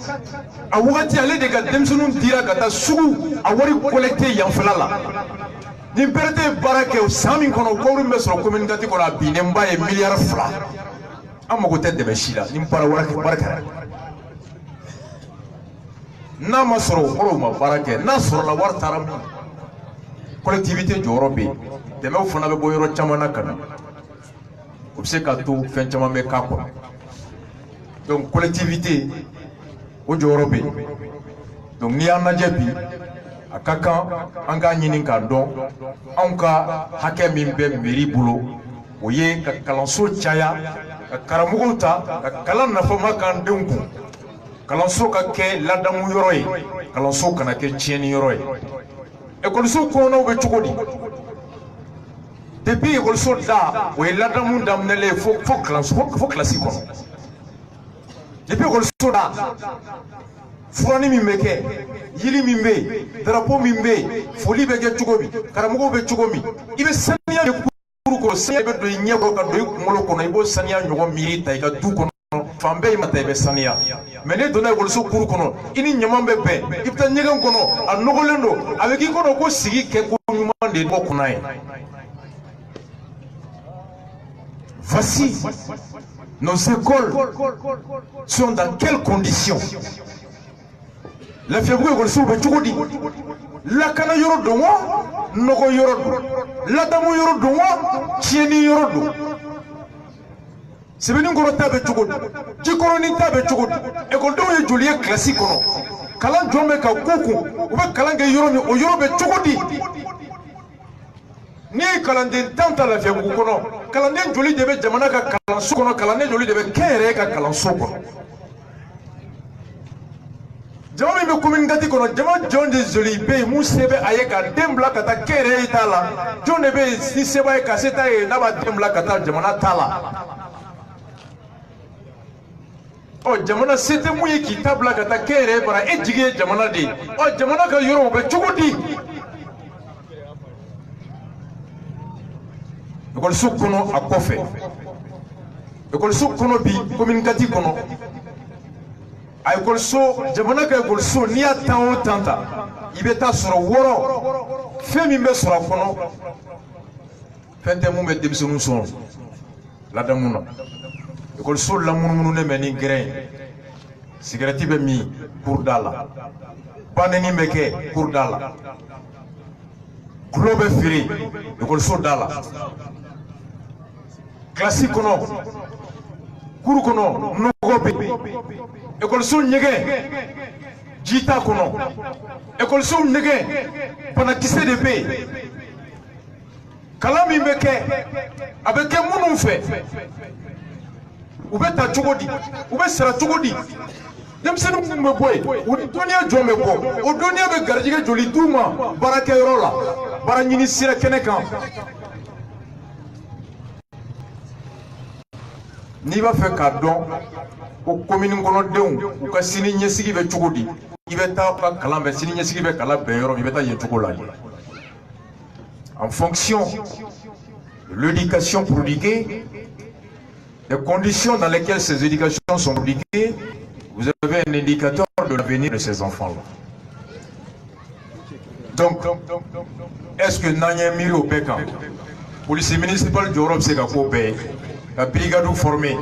A: a wagati ale de ka denmisɛnninw dira ka taa sugu a wari collecté yanfɛla la ni Berthe ye baara kɛ san min kɔnɔ wari min bɛ sɔrɔ commune 4 kɔnɔ a binnenba ye miliyari 2 an mago tɛ dɛmɛ si la ni baara kɛra n'a ma sɔrɔ o kɔrɔ o ma baara kɛ n'a sɔrɔla wari taara min collectivité jɔyɔrɔ bɛ yen dɛmɛw fana bɛ bɔ yɔrɔ caman na ka na o bɛ se ka to fɛn caman bɛ k'a kɔnɔ donc collectivité o jɔyɔrɔ bɛ yen donc n'i y'an lajɛ bi a ka kan an k'a ɲini k'a dɔn anw ka hakɛ min bɛ mairie bolo o ye ka kalanso caya ka karamɔgɔw ta ka kalan nafama k'an denw kun kalanso ka kɛ ladamu yɔrɔ ye kalanso kana kɛ tiɲɛni yɔrɔ ye ekɔliso kɔnɔnaw bɛ cogo di depuis ekɔliso da o ye ladamu daminɛlen fo kilasi kɔnɔ depuis ekɔliso da furani min bɛ kɛ yiri min bɛ yen drapeau min bɛ yen foli bɛ kɛ cogo min karamɔgɔw bɛ cogo min i bɛ saniya de kuru kɔrɔ saniya bɛ don i ɲɛ kɔrɔ ka don i kunkolo kɔnɔ i b'o saniya ɲɔgɔn miiri ta i ka du kɔnɔ fan bɛɛ ma ta i bɛ saniya mais ne donna ekɔliso kuru kɔnɔ i ni ɲaman bɛ bɛn i bɛ taa ɲɛgɛn kɔnɔ a nɔgɔlen don a bɛ k'i kɔnɔ ko sigi kɛ ko ɲuman de ye bɔ kunna ye. Voici nos écoles sont dans quelles conditions? Lafiyabugu ekɔlisow bɛ cogo di? Lakana yɔrɔ don wa nɔgɔ yɔrɔ don ladamu yɔrɔ don wa tiɲɛni yɔrɔ don? Sɛbɛnnikɔrɔ ta bɛ cogo di? Jikɔrɔni ta bɛ cogo di? Ekɔlidenw ye joli ye kilasi kɔnɔ? Kalan jɔn bɛ ka k'u kun u bɛ kalan kɛ yɔrɔ min o yɔrɔ bɛ cogo di? Ni ye kalanden 10 ta Lafiyabugu kɔnɔ kalanden joli de bɛ jamana ka kalanso kɔnɔ kalanden joli de bɛ kɛnyɛrɛye ka kalanso kɔnɔ? Jama min bɛ commune Kati kɔnɔ jama jɔn de joli bɛ yen mun se bɛ a ye ka den bila ka taa kɛnyɛrɛye ta la jɔn de bɛ yen ni seba ye ka se t'a ye n'a b'a den bila ka taa jamana ta la? Ɔ jamana se tɛ mun ye k'i ta bila ka taa kɛnyɛrɛye bara e jigi ye jamana de ye ɔ jamana ka yɔrɔ o bɛ cogo di? Ekɔliso kɔnɔ a kɔfɛ ekɔliso kɔnɔ bi commune Kati kɔnɔ a ekɔliso jamana ka ekɔliso n'i y'a tan o tan ta i bɛ taa sɔrɔ wɔɔrɔ fɛn min bɛ sɔrɔ a kɔnɔ fɛn tɛ mun bɛ denmisɛnninw sɔn ladamu na. Ekɔliso lamunumunun bɛ ni gɛrɛn ye sigarɛti bɛ min kurda la banɛni bɛ kɛ kurda la gulo bɛ feere ekɔliso da la kilasi kɔnɔ kuru kɔnɔ nɔgɔ bɛ ekɔliso ɲɛgɛn ji t'a kɔnɔ ekɔliso ɲɛgɛn banakisɛ de bɛ yen kalan min bɛ kɛ a bɛ kɛ minnu fɛ u bɛ ta cogo di u bɛ sara cogo di denmisɛnninw minnu bɛ bɔ yen o dɔnniya jɔn bɛ bɔ o dɔnniya bɛ garijɛgɛ joli d'u ma baarakɛyɔrɔ la baara ɲini sira kɛnɛ kan? N'i b'a fɛ k'a dɔn ko commune kɔnɔdenw u ka sini ɲɛsigi bɛ cogo di i bɛ taa ka kalan bɛ sini ɲɛsigi bɛ kalan bɛn yɔrɔ min i bɛ taa yen cogo la en fonction de l'éducation prodiguée les conditions dans lesquelles ces éducations sont prodiguées vous avez un indicateur de l'avenir de ces enfants-là. Donc est-ce que n'an miri au bɛɛ kan police municipale jɔyɔrɔ bɛ se ka k'o bɛɛ ye ka brigade formé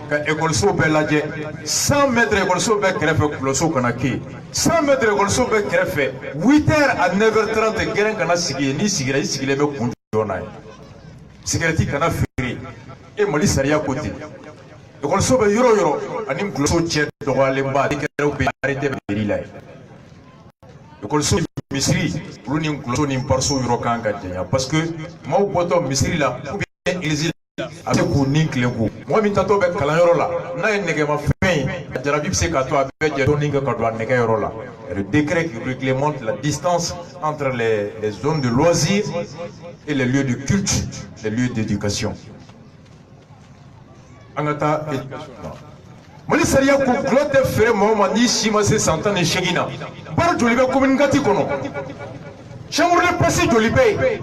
A: ka ekɔliso bɛɛ lajɛ 100 mètres ekɔliso bɛɛ kɛrɛfɛ kuloso kana kɛ 100 mètres ekɔliso bɛɛ kɛrɛfɛ 8h à 9h30 gɛrɛn kana sigi yen n'i sigira i sigilen bɛ kun jɔ n'a ye sigarɛti kana feere e Mali sariya ko ten ekɔliso bɛ yɔrɔ yɔrɔ ani kuloso cɛ dɔgɔyalenba kɛrɛw bɛ arrêté bɛ mairie la yen ekɔliso misiri olu ni kuloso ni pariso yɔrɔ kan ka janya parce que maaw bɔtɔ misiri la ou bien église a bɛ k'u ni tile ko mɔgɔ min tatɔ bɛ kalanyɔrɔ la n'a ye nɛgɛmafɛn ye a jarabi bɛ se k'a to a bɛ jɛ dɔɔnin kɛ ka don a nɛgɛyɔrɔ la le décret qui réglemente la distance entre les zones de loisirs et les lieux de culte les lieux d'éducation an ka taa Mali sariya ko gulɔ tɛ feere mɔgɔ ma n'i si ma se san 18 na baara joli bɛ commune Kati kɔnɔ chambre de presse joli bɛ yen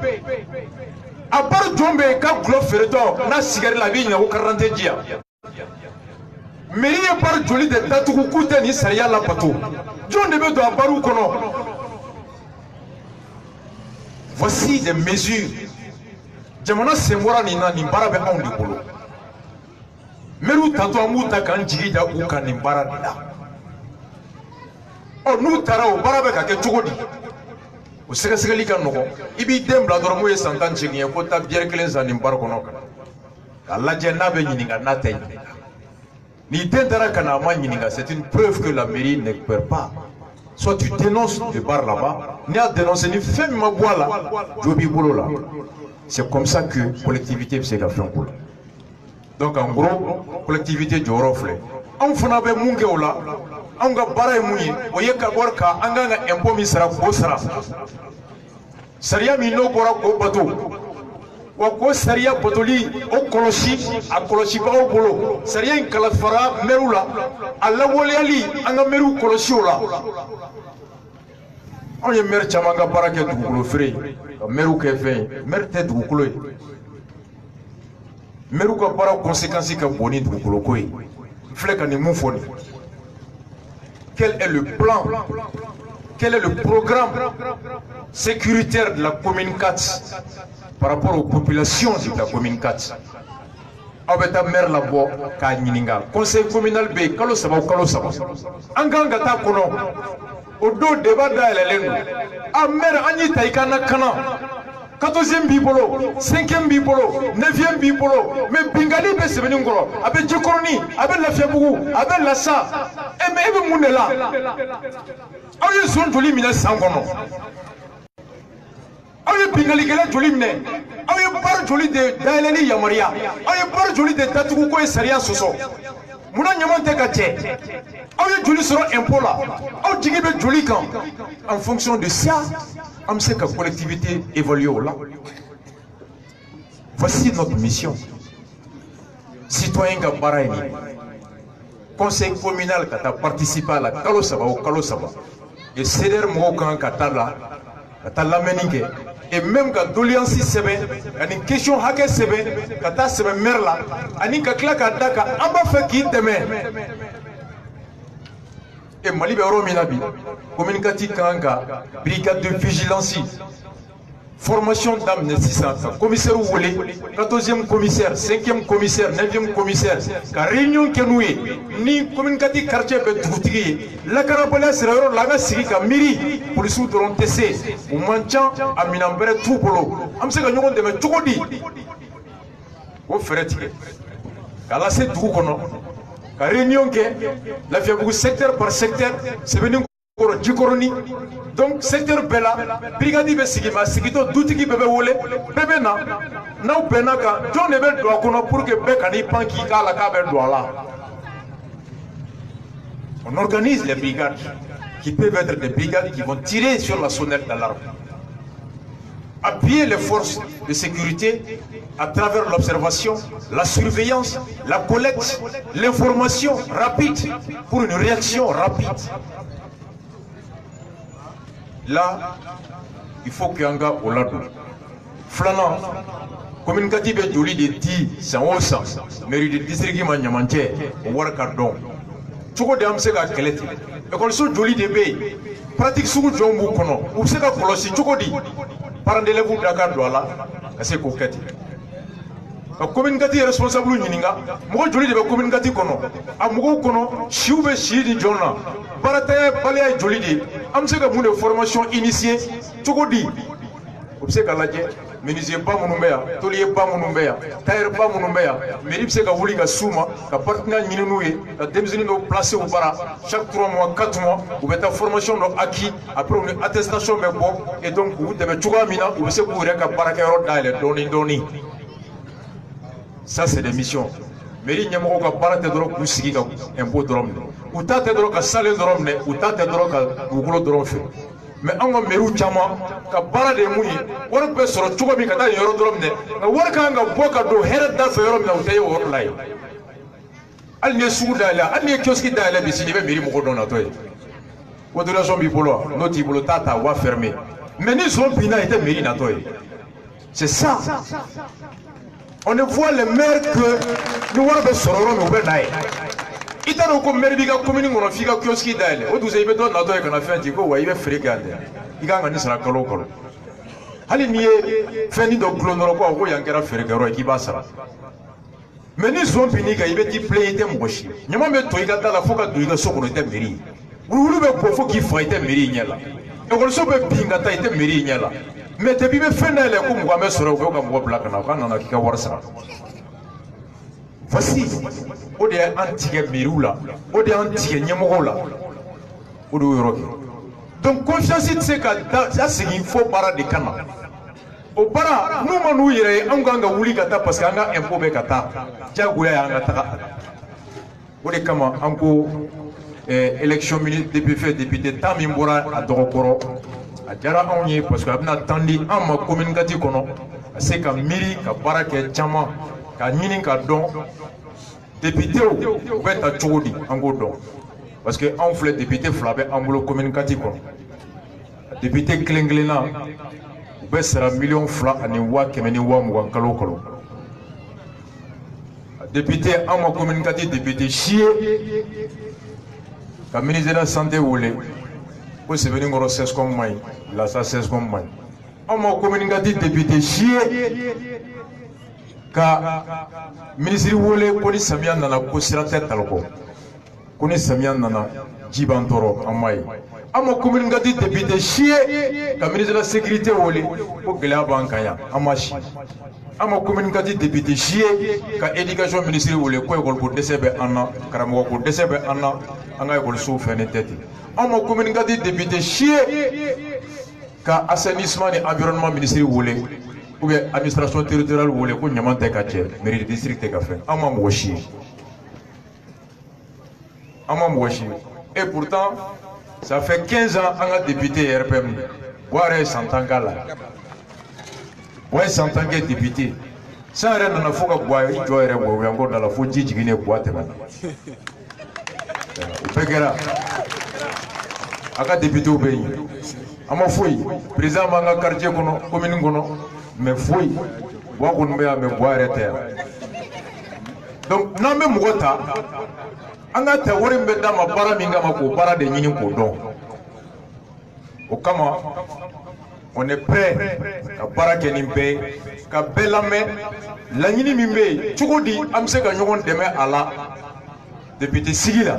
A: a baara jɔn bɛ yen ka gulɔ feeretɔ n'a sigɛrɛ la a b'i ɲininka ko carte d'identité di yan mairie ye baara joli de datugu k'u tɛ nin sariya labato jɔn de bɛ don a baaraw kɔnɔ? Voici des mesures jamana sen bɔra nin na nin baara bɛ anw de bolo maire tatɔ an b'u ta k'an jigi da u kan nin baara de la ɔ n'u taara o baara bɛ ka kɛ cogo di o sɛgɛsɛgɛli ka nɔgɔn i b'i den bila dɔrɔn mun ye san 18 ye ko taa bière kelen san nin baara kɔnɔ kan k'a lajɛ n'a bɛ ɲininka n'a tɛ ɲininka ni den taara ka na a ma ɲininka c'est une preuve que la mairie ne perd pas soit tu dénonces le bar là-bas n'i y'a dénoncé ni fɛn min ma bɔ a la jo b'i bolo la c'est comme ça que collectivité bɛ se ka fɛn ko la donc en gros collectivité jɔyɔrɔ filɛ anw fana bɛ mun kɛ o la anw ka baara ye mun ye o ye ka wari ka an kan ka impôt min sara k'o sara sariya min n'o bɔra k'o bato wa k'o sariya batoli o kɔlɔsi a kɔlɔsibagaw bolo sariya in kalifara maire la a lawaleyali an ka maire kɔlɔsi o la anw ye maire caman ka baara kɛ dugukolo feere ka maire kɛ fɛn ye maire tɛ dugukolo ye maire ka baara conséquence ka bon ni dugukolo ko ye Quel est le plan? Quel est le programme sécuritaire de la commune 4 par rapport aux populations de la commune 4? Abeta maire là-bas, Kanyininga, conseil communal B, Kalo Saba, Anganga Takono, Odo débat d'Aleleno, Amer Ani Taikana Kana, 14e Bibolo, 5e Bibolo, 9e Bibolo, mais Bingali Besseveningoro, avec Djokoroni, avec la Fiabou, avec la Sa, et même Mounela. Aïe, son joli mina sangono. Aïe, Bingali Gala joli mine. Aïe, par joli de Daelani Yamaria. Aïe, par joli de Tatuko et Saria Soso. Mouna Nyamante Kache. Aïe, joli sera impôt là. Aïe, Djigebe joli camp. En fonction de ça, on sait que la collectivité évolue là. Voici notre mission. Citoyen Gabaraini. Conseil communal qui a participé à la Kalosaba ou Kalosaba. Et c'est l'air Mokan Katala, Katala Meningue. Et même quand Doliansi Sebe, une question Hake Sebe, Kata Sebe Merla, Anika Klaka Daka, Amba Feki Deme. Et Malibe Rominabi, Communicati Kanga, brigade de vigilance, formation d'amnistie, commissaire Oulé, 14e commissaire, 5e commissaire, 9e commissaire, car réunion que nous ni communicati quartier Betrouti, la Carabola sera la Sirika Miri, pour les sous-drons TC, ou Manchan, à Minambere Toupolo, Amsegagnon de Metodi, au Ferretti, car là c'est tout qu'on a. La réunion que la Fiabou secteur par secteur, c'est venu Djikoroni. Donc secteur Bella, brigade Bessigima, Sigito, Doutiki Bebe Wole, Bebe Na, Nau Benaka, John Ebel Douakono pour que Bekani Panki la Kabel Douala. On organise les brigades qui peuvent être des brigades qui vont tirer sur la sonnette d'alarme. Appuyer les forces de sécurité à travers l'observation, la surveillance, la collecte, l'information rapide pour une réaction rapide. Là, il faut qu'il y ait un gars au lado. Flanant, communicatif est joli de 10, c'est un sens. Mairie de district Manyamanche, au Warkardon. Tchoko de Amsega Keleti. École sous joli de B. Pratique sous Jombo Kono. Ou c'est qu'à Colossi, Tchoko dit. Parents d'élèves Dakar Douala, c'est coquette. La communauté responsable Nininga, moi joli de la communauté Kono. A Mogo Kono, Chiube Chidi Jona, Barata Balea Joli de, Amsega Moune formation initiée, Tchokodi. Obseka Ladje, menuisier pas mon numéro, taulier pas mon numéro, tailleur pas mon numéro, Meripseka Wulika Souma, la partenaire Ninoué, la démission placée au bara, chaque 3 mois, 4 mois, vous mettez la formation acquis, après une attestation, mais bon, et donc vous devez tout ramener, vous savez, vous avez Barakero d'aller, Doni. Ça, c'est des missions. Mairie Nyamoko ka bara te doro kusigi ka impôt drom ne uta te doro ka salaire drom ne uta te doro ka gugulo drom fe mais an ka mairie chama ka bara de muyi wor be soro chugo bi ka ta yoro drom ne na wor ka nga boka do heret da fe yoro na utaye wor lay al ne suuda la al ne kioski da la bi si be mairie mo ko don na toy autorisation bi polo noti polo tata wa fermer mais ni son bina était mairie na toy c'est ça. On ne voit les maires que nous avons sororé mais ouvert naï. Il y a des maires qui ont communiqué avec les filles qui ont d'aller. Vous avez besoin d'attendre qu'on a fait un petit peu ou il va faire regarder. Il y a un gars qui sera colo colo. Allez nier faire ni de cloner quoi ou il y a un gars qui fait regarder qui va ça. Mais nous sommes finis qu'il va dire play était mochi. Nous avons besoin de la fois que nous sommes connectés mairie. Vous voulez pas faut qu'il faut être mairie là. Et on se peut pinga ta était mairie là. Mais depuis que fin d'année, comme vous avez sorti, vous avez black na kika warsa. Voici, au dé antique mirula, au dé antique nyemola, au dé europe. Donc confiance c'est que ça c'est qu'il faut para de cana. Au para, nous manouille, on ganga wuli kata parce qu'on a un peu de kata. Jagouya angata. Au dé kama anko élection député Tamimbora à Dorokoro. A diyara anw ye parce que a bɛna temps di an ma communiqué kɔnɔ ka se ka miiri ka baara kɛ caman ka ɲini ka dɔn députéw u bɛ ta cogo di an k'o dɔn parce que anw filɛ député fila bɛ an bolo communiqué kɔnɔ député kelen kelenna u bɛ sara $2,220,000 kalo o kalo député en ma communicatif député chier ka ministre de la santé wole ko c'est venu ngoro 16 comme moi là ça 16 comme moi en ma communicatif député chier ka ministre wole ko ni samia nana ko sirate talko ko ni samia nana jibantoro amai en ma communicatif député chier ka ministre de la sécurité wole ko gela bankaya amashi ama communicatif député chier ka éducation ministre wole ko école ko décébé anna karamo ko décébé anna anga école sou fene tête ama communicatif député chier ka assainissement et environnement ministre wole ou bien administration territoriale wole ko nyamante ka tché mairie district ka fait ama mo chier et pourtant ça fait 15 ans anga député RPM boire santangala. Ouais, en tant que député, sans rien dans la foi, il doit y avoir encore dans la foi, il y a boîte. Aka député au pays. À ma fouille, président Manga quartier, commune, mais fouille, boire qu'on met à me boire et terre. Donc, non, même Mouota, Anga Taourim Bedama Paraminga Mako, Para de Nini Kodon. Au Kama. On est prêt à paraquer Nimbe, à Belame, la Nini Mimbe, Tchoukodi, Amseka Nyon demain à la député Sigila.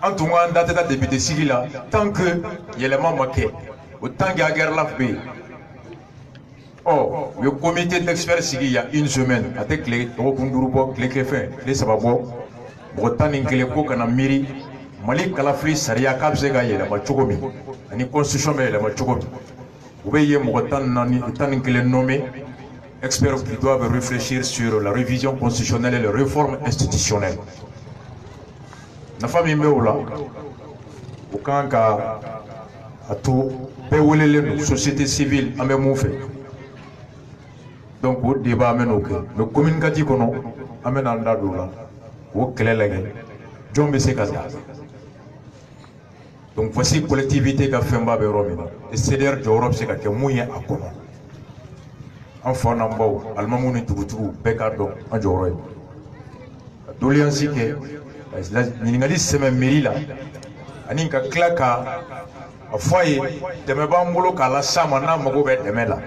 A: En tout cas, date de député Sigila, tant que l'élément manqué, autant qu'il y a guerre la paix. Oh, le comité d'experts Sigila, il y a une semaine, avec les Rokundouroubo, les Kéfins, les Sababo, Bretagne, les Kokana Miri, Malik Kalafri, Saria Kabzega, la Machokomi. Ni constitution mais la machokomi. Vous voyez mon nommé experts qui doivent réfléchir sur la révision constitutionnelle et les réformes institutionnelles. La famille Meola, au Kanka, à tout, Péolé, société civile, à même fait. Donc, au débat, amène au cœur. Le communicatif, on amène en dadoula, au clé, John Bessekaza. Donc voici la collectivité qui a fait un bas de Romina. Et c'est-à-dire que l'Europe c'est que mouillé à comment. Enfant n'ambao, Almamouni Toutou, Bekado, en Joroy. Doliansi que, l'Ingali c'est même mairie là. Aninka claka, a foyer, de me bambolo kala samana mogobe de mela.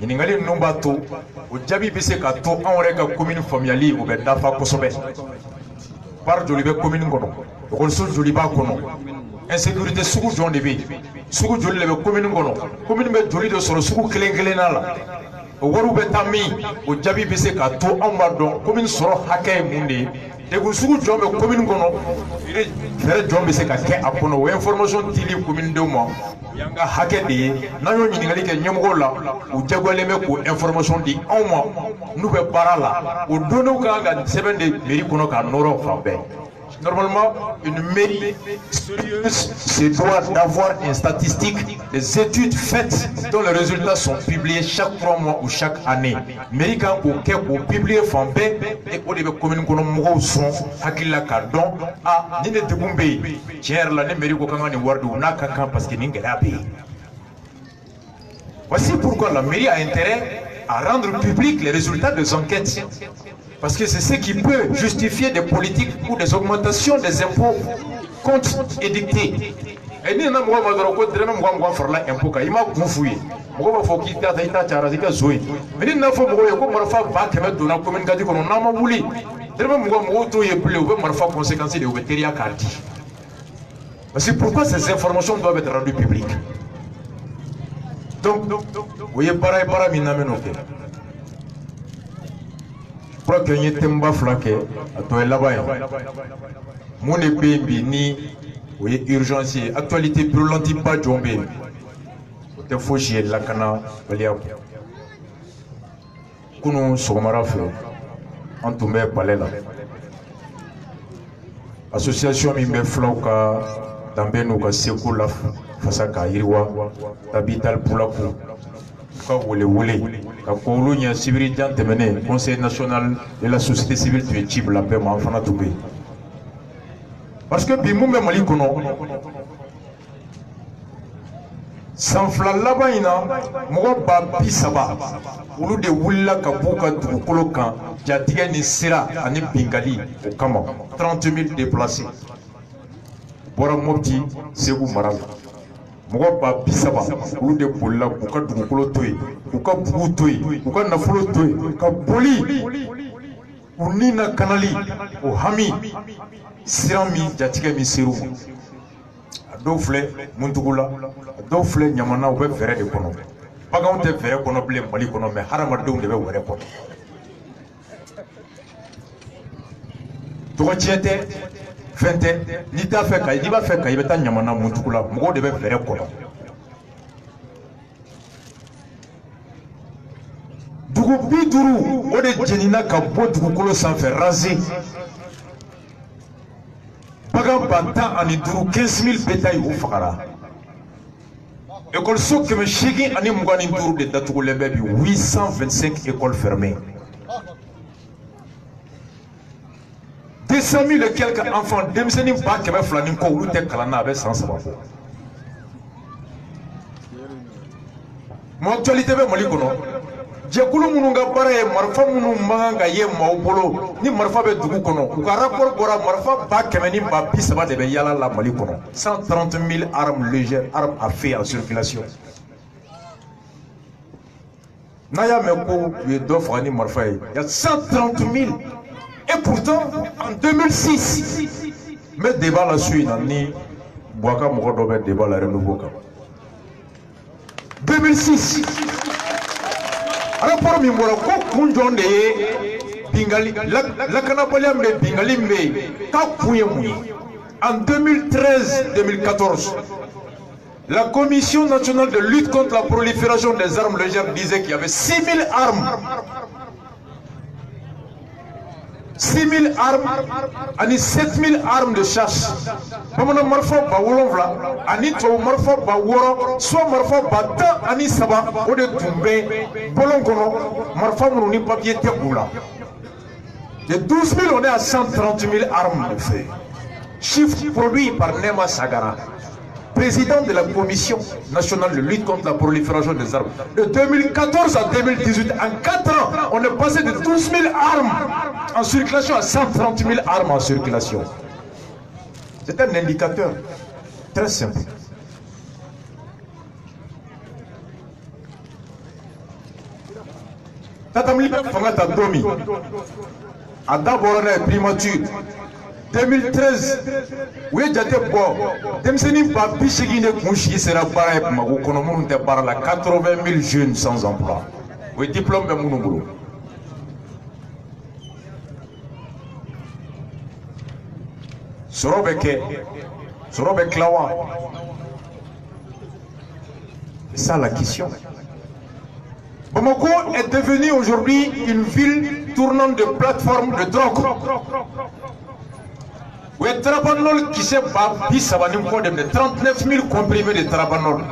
A: L'Ingali nombato, au Djabi bise kato, en reka commune familiale ou dafa kosobe. Par Jolibe commune gono. Rolso Joliba kono. Insécurité sugu John de B. Sugu Jolibe commune gono. Commune be Joli de Soro sugu Kelengelenala. Waru betami, au Djabi bise kato ambadon, commune Soro Hake Mundi. Et vous sugu John be commune gono. Fere John bise kake apono. Ou information tili commune de moi. Yanga Hake de, Nayo Ningali ke Nyamola, ou Djagwaleme ko information di en moi. Nous be parala. Ou dono kanga 7 de Merikono ka Noro Fambe. Normalement, une mairie se doit d'avoir une statistique, des études faites dont les résultats sont publiés chaque 3 mois ou chaque année. Mairie quand on publie Fambe et on les communes qu'on a son Hakila Kardon à Nine de Bombay. Tiens, la mairie qu'on a Wardu Nakakan parce qu'il n'y a pas. Voici pourquoi la mairie a intérêt à rendre public les résultats des enquêtes. Parce que c'est ce qui peut justifier des politiques ou des augmentations des impôts compte édictés. Et nous avons fait un impôt. Il m'a gonfouillé. Mais nous avons fait c'est pourquoi ces informations doivent être rendues publiques. Donc, vous voyez, pareil, je crois qu'il y a un temba flanqué à toi là-bas. Mon épée ni urgence, actualité brûlante pas Djombe. Te faut chier la cana, Valia. Kounou Somara fait en tombé palais là. Association Mimbe Flauka, Dambenou Sekou Laf, Fasaka Iriwa, Tabital Poulakou. Conseil national de la société civile tu es type la paix enfant tout pays. Parce que Bimou Malikono sanfila laban in na mɔgɔ ba bi saba olu de wulila ka b'u ka dugukolo kan jatigɛ ni sira ani bingali o kama 30 000 déplacés bɔra Mopti Segu mara la mɔgɔ ba bi saba olu de bolila k'u ka dugukolo to yen k'u ka bugu to yen k'u ka nafolo to yen ka boli u ni na kanali o hami siran min jatigɛ min ser'u ma a dɔw filɛ Muntugu la a dɔw filɛ Ɲamana u bɛ fɛrɛ de kɔnɔ baganw tɛ fɛrɛ kɔnɔ bilen Mali kɔnɔ mais hadamadenw de bɛ wɛrɛ kɔnɔ tɔgɔ tiɲɛ tɛ fɛn tɛ n'i t'a fɛ ka n'i b'a fɛ ka i bɛ taa Ɲamana Muntugu la mɔgɔw de bɛ fɛrɛ kɔnɔ dugu 50 o de jenina ka bɔ dugukolo sanfɛ rasé bagan ba 15 000 bétail o fagara école-so 825 de datugulen bɛ bi 825 écoles fermées 200 000 et quelques enfants denmisɛnnin ba 200 ni kɔ olu tɛ kalan na a bɛ san 3 bɔ mon actualité bɛ Mali kɔnɔ jɛkulu minnu ka baara ye marifa minnu man kan ka ye maaw bolo ni marifa bɛ dugu kɔnɔ u ka rapport bɔra marifa ba 100 ni ba 30 de bɛ yala la Mali kɔnɔ 130 000 armes légères armes à feu en circulation n'a y'a mɛn ko u ye dɔ faga ni marifa ye il y a 130 000 et pourtant en 2006 n bɛ débat la su in na ni Bouaka mɔgɔ dɔ bɛ débat la renouveau kan 2006 rapport min bɔra ko kun jɔn de ye bingali lakanabaliya min bɛ bingali min bɛ yen k'a kun ye mun ye en 2013-2014 la Commission nationale de lutte contre la prolifération des armes légères disait qu'il y avait 6 000 armes 6 000 armes ani 7 000 armes de chasse bamanan marifa ba 7 ani tubabu marifa ba 6 soit marifa ba 10 ani 3 o de tun bɛ bɔlɔn kɔnɔ marifa minnu ni papier tɛ u la de 12 000 on est à 130 000 armes de feu chiffre produit par Nema Sagara président de la Commission nationale de lutte contre la prolifération des armes. De 2014 à 2018, en 4 ans, on est passé de 12 000 armes en circulation à 130 000 armes en circulation. C'est un indicateur très simple. Tatamli Fangata Domi a d'abord une primature. 2013 u ye jate bɔ denmisɛnnin ba 80 de kun sigi sera baara ye Bamakɔ kɔnɔ minnu tɛ baara la 80 000 jeunes sans emploi o ye diplôme bɛ minnu bolo sɔrɔ bɛ kɛ sɔrɔ bɛ tila wa c'est ça la question. Bamako est devenue aujourd'hui une ville tournante de plateformes de drogue. Oui, Trabanol qui s'est battu, ça va nous faire 39 000 comprimés de Trabanol.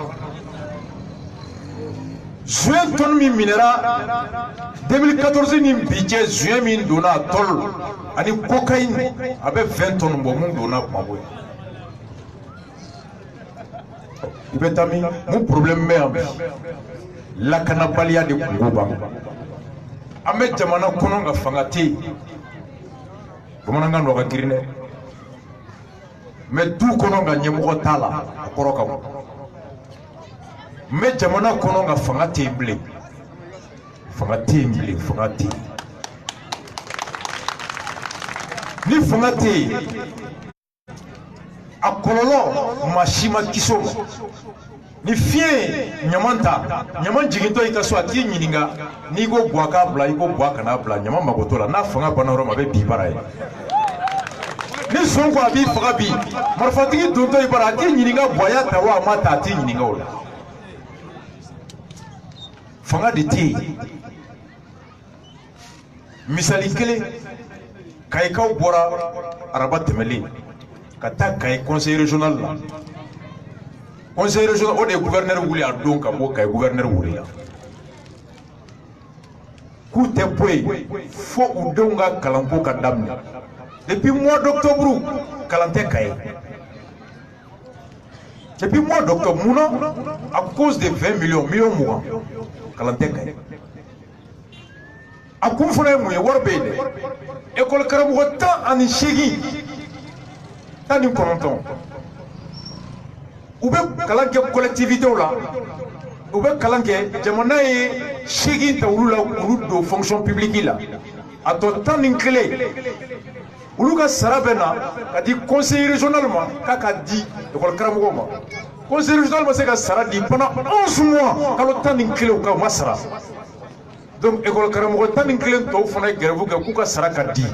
A: Juin ton mi minera 2014 ni budget juin min donna tol ani cocaïne avec 20 tonnes bon mon donna mabo. Ibetami mon problème mais la canabalia de Kuba. Ame jamana kono nga fangati. Bomana nga no ga girine. Mais tout kono nga nyemoko tala akoroka mo. Mais jamana kono nga fangati blé. Fangati blé, fangati. Ni fangati akololo mashima kisoma. Ni fie nyamanta nyaman jigito ikaso ati nyininga ni go Bouaka bla iko Bouaka na bla nyaman magotola na fanga banoro mabe bibara ye ni sonko abi faga bi marfatigi donto ibara ati nyininga boya tawa mata ati nyininga ola fanga de ti misali kele kayikaw bora araba temeli kata kay conseil régional la conseil régional o de gouverneur wuli a don ka bo kay gouverneur wuli la ku te boy fo u donga kalanko ka damna depuis mois d'octobre kalante kay Et puis moi, docteur Mouna, à cause des 20 millions, Mouna, Kalanteka. À cause de moi, Warbede, école Karamouga, tant en Chegi, tant en Kononton. Ou bien Kalanke collectivité là, ou bien Kalanke, Jamanae, Chegi, Taoula, de fonction publique là. À ton temps d'inclé. Uluka Sarabena a dit conseil régionalement, Kaka dit, école Karamouga. Conseil régional, c'est que Sarah dit pendant 11 mois, quand le temps d'inclé au cas Massara. Donc, école Karamouga, tant d'inclé au fond de Gervou, Kuka Sarah dit.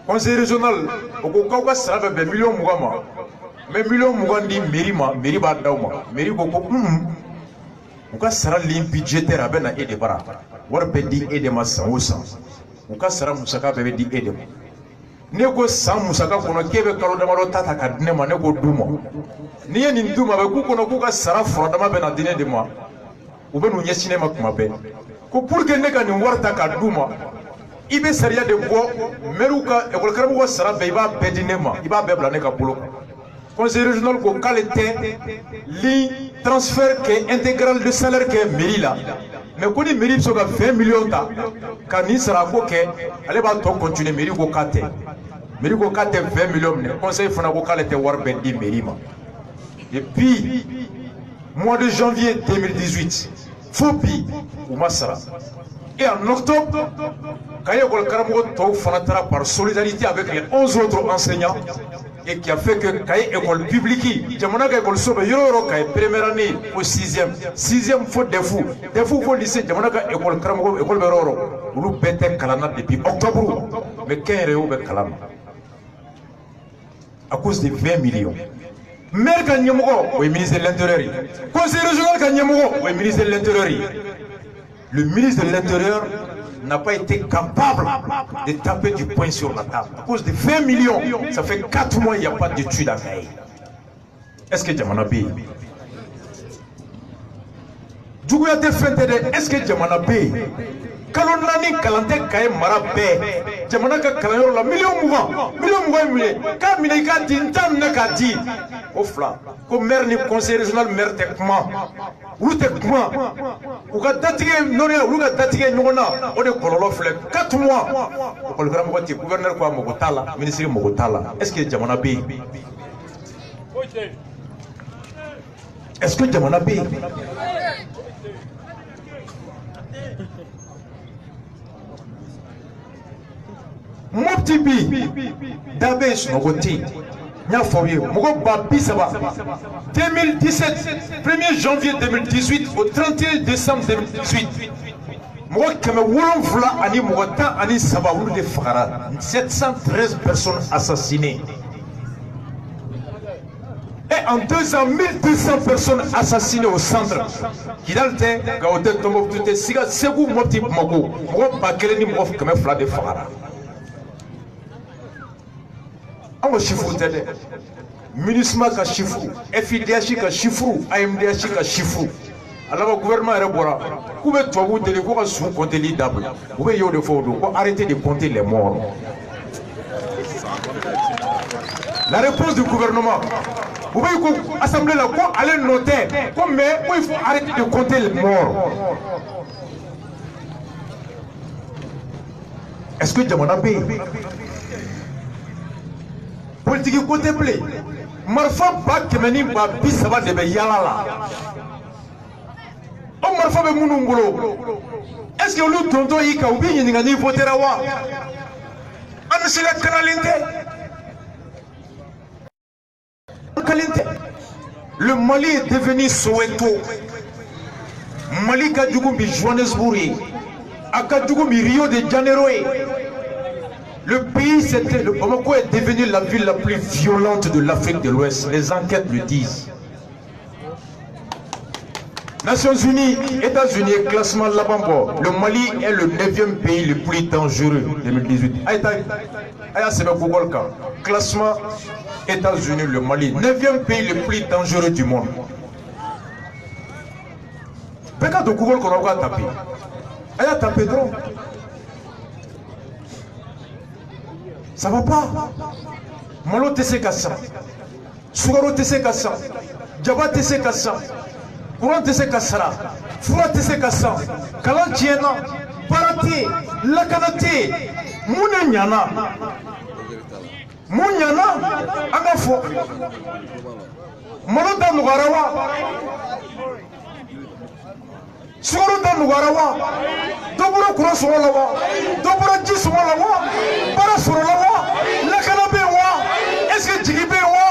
A: Conseil régional, au cas Sarah, millions Mougama. Mais millions Mougandi, Mérima Dauma, Méri Boko, au cas Sarah, budgétaire à Ben et de Bara. Warbedi et de Massa, au cas Sarah Moussaka, bébé dit et de Nego Sam Moussaka, qu'on a Kébé Kalodamaro Tata Kadnema, Nego Duma. Ni ni Duma, Kuko Kuka Sarah Frodama Benadine de moi. Ou bien nous y cinéma comme appel. Pour que Nega ne voit ta Kaduma, il va seria de bois, Meruka, et Volcamo Sarah, il va Bedinema, il va Beblaneka Polo. Conseil régional, qu'on qualité, li transfert qui est intégral de salaire qui est Mérila. Mais quand il mérite 20 millions d'euros, quand il sera coquet, allez va continuer mérite au 4. Mérite au 4 20 millions. Le conseil fondateur était Warbendi Mérima. Et puis, mois de janvier 2018, Fopi ou Massara. Et en octobre, quand il y a eu le Karamouga Fanatara par solidarité avec les 11 autres enseignants, et qui a fait que Kaye école publique, Jamanaga école sobe Yoro Kaye première année au 6e faute des fous faut lycée Jamanaga école Karamouga école Beroro, vous bêtez Kalana depuis octobre, mais qu'un réo be Kalama à cause des 20 millions. Maire Kanyamogo, oui ministre de l'Intérieur. Conseil régional Kanyamogo, oui ministre de l'Intérieur. Le ministre de l'Intérieur n'a pas été capable de taper du poing sur la table. À cause de 20 millions, ça fait 4 mois, il n'y a pas d'études à Kaye. Est-ce que Djamanabe Djougouate Fentede, est-ce que Djamanabe Kalonani Kalante Kaye Marabe Djamanaka Kalayor la million mouvant, Kamileka Tintam Nakati au flanc. Comme maire ni conseil régional, maire techement. Ou techement. Ou ka datige noria, ou ka datige nyona, on est kololo flek 4 mois. Le grand gouverneur quoi Mogotala, ministre Mogotala. Est-ce que Djamanabe Est-ce que Djamanabe Moptibi Dabé Snogoti Niafoye Mogo Babi Saba 2017 1er janvier 2018 au 31 décembre 2018 Mogo Kame Wolonfla Ani Mogota Ani Saba de Fara 713 personnes assassinées. Et en 2 ans, 1200 personnes assassinées au centre. Kidalte, Gaote Tomo, Tute, Siga, Segou, Moti, Mogo, Mogo, Bakeleni, Mogo, Kame Fla de Fara. On chiffre télé. MINUSMA ka chiffre, FIDH ka chiffre, AMDH ka chiffre. Alors le gouvernement est bora. Vous pouvez tout de vous sous compter les dables. Vous pouvez de faut arrêter de compter les morts. La réponse du gouvernement. Vous pouvez assembler la cour, aller noter. Comme mais il faut arrêter de compter les morts. Est-ce que Djamanabe politique côté blé marfa ba kemeni ba bisaba de be yalala o marfa be munungolo est-ce que lu tonto yika ubi nyinga ni votera wa anasila kalinte le Mali est devenu Soweto. Mali ka djugumbi Johannesburg aka djugumbi Rio de Janeiro. Le pays, le Bamako est devenu la ville la plus violente de l'Afrique de l'Ouest. Les enquêtes le disent. Nations Unies, États-Unis, classement Labambo. Le Mali est le 9e pays le plus dangereux 2018. Classement États-Unis, le Mali, 9e pays le plus dangereux du monde. Peut-être de Google qu'on a tapé. Elle a tapé trop. Ça va pas. Malo Tessé Kassa. sukaro tɛ se ka san jaba tɛ se ka san kuran tɛ se ka sara fura tɛ se ka san kalan tiɲɛna baara tɛ yen lakana tɛ yen mun de ɲana mun ɲana an ka fɔ malo ta nɔgɔyara wa sukaro ta nɔgɔyara wa dɔ bɔra kuran sɔngɔ la wa dɔ bɔra ji sɔngɔ la wa baara sɔrɔla wa lakana bɛ yen wa est-ce que jigi bɛ yen wa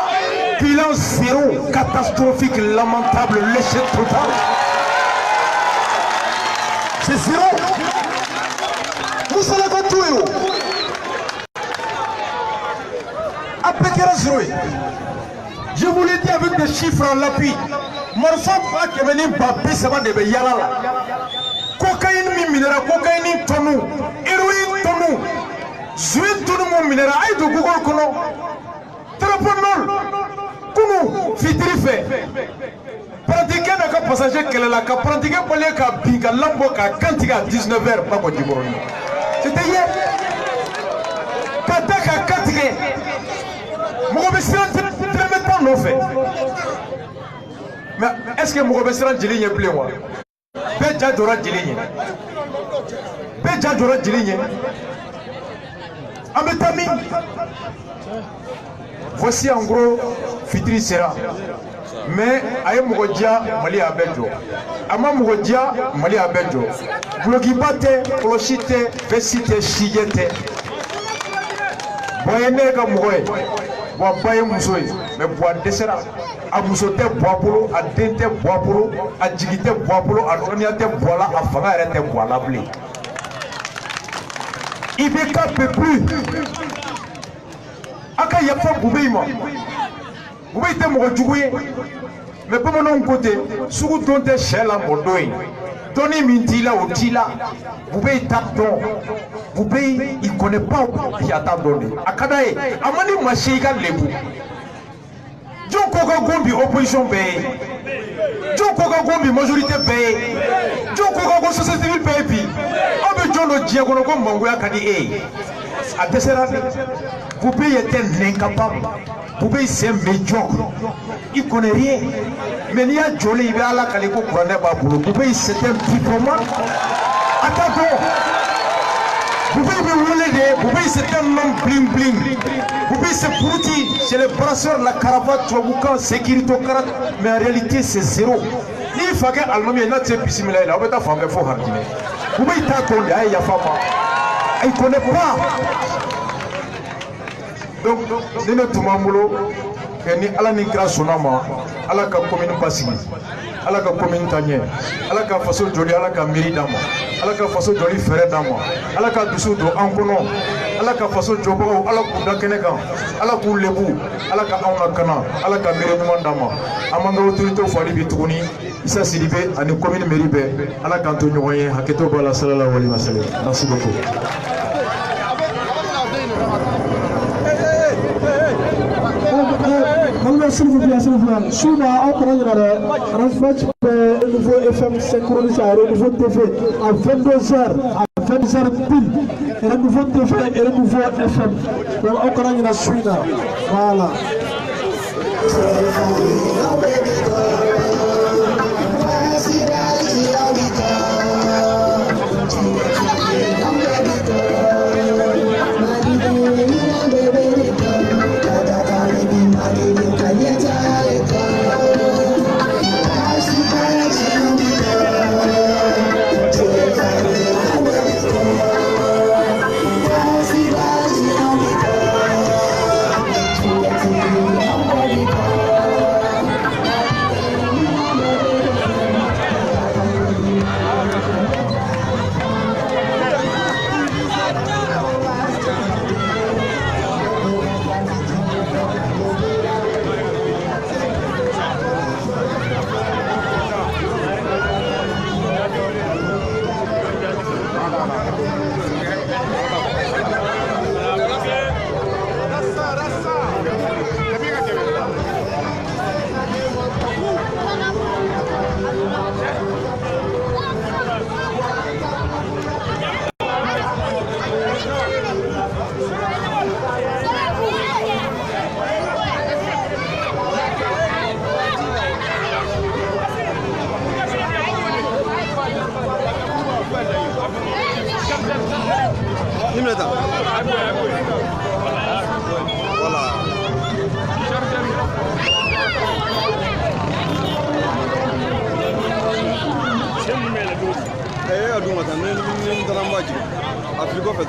A: bilan zéro catastrophique lamentable l'échec total c'est zéro musala ka to yo après kɛra zéro ye je vous l'ai dit avec des chiffres en l'appui marifa ba kɛmɛ ni ba bi saba de bɛ yala la cocaïne min minɛra cocaïne tɔnu héroïne tɔnu zuye tɔnu min minɛra a ye don google kɔnɔ drapeau nol kunu fitiri fɛ parantikɛ n'a ka passager kɛlɛla ka parantikɛ bɔlen ka bin ka lamɔ ka kantigɛ à 19h ba kɔ jibɔrɔni c'était hier ka da ka kantigɛ mɔgɔ bɛ siran tɛrɛmɛ tan nɔfɛ mais est-ce que mɔgɔ bɛ siran jeli ɲɛ bilen wa bɛɛ ja jɔra jeli ɲɛ bɛɛ ja jɔra jeli ɲɛ an bɛ taa min voici en gros fitiri sera mais a ye mɔgɔ diya mali a bɛɛ jɔ a ma mɔgɔ diya mali a bɛɛ jɔ gulokiba tɛ kɔlɔsi tɛ vɛsi tɛ sijɛ tɛ bɔn ye ne ka mɔgɔ ye bɔn a ba ye muso ye mais bɔn a dɛsɛra a muso tɛ bɔ a bolo a den tɛ bɔ a bolo a jigi tɛ bɔ a bolo a dɔnniya tɛ bɔ a la a fanga yɛrɛ tɛ bɔ a la bilen IBK peut plus a ka yafa Bubey ma Bubey tɛ mɔgɔ jugu ye mais bamananw ko ten sugu don tɛ sɛ la mɔ don ye dɔnni min t'i la o t'i la Bubey t'a dɔn Bubey il connaît pas a t'a dɔn de a ka d'a ye a man di maa si i ka lebu jɔn ko ka gon bi opposition bɛɛ ye jɔn ko ka gon bi majorité bɛɛ ye jɔn ko ka gon société civile bɛɛ ye bi aw bɛ jɔn dɔ diɲɛ kɔnɔ ko mangoya ka di e ye a dɛsɛra de Bubey était incapable Bubey c'est médiocre il connaît rien mais n'i y'a jɔlen i bɛ Ala kale ko kuranɛ b'a bolo Bubey c'est un diplomate a t'a dɔn Bubey bɛ wele de Bubey c'est un homme bling bling Bubey c'est Puruti c'est le brasseur la cravate tubabukan sécuritocrate mais en réalité c'est zéro n'i fa kɛ alimami ye n'a tɛ se bisimila i la aw bɛ taa fan bɛɛ fo Harginɛ Bubey t'a dɔn de a ye yafa ma il connaît pas donc ni ne tun b'an bolo ni Ala ni kira sɔnna ma Ala ka commune basigi Ala ka commune taa ɲɛ Ala ka faso jɔli Ala ka miiri d'an ma Ala ka faso jɔli fɛrɛ d'an ma Ala ka dusu don an kɔnɔ Ala ka faso jɔbagaw Ala k'u da kɛnɛ kan Ala k'u lebu Ala ka anw lakana Ala ka miiri ɲuman d'an ma an b'an ka autorité fali bi tuguni Issa Sidibe ani commune mairie bɛɛ Ala k'an to ɲɔgɔn ye hakɛto b'a la sallallahu alaihi wa sallam merci beaucoup.
B: S'il vous plaît, Souma, encore le nouveau FM synchronisé, le nouveau TV à 22h, à 20h pile, et le nouveau TV et le nouveau FM. Donc, encore une Souma. Voilà.
C: kɔfɛ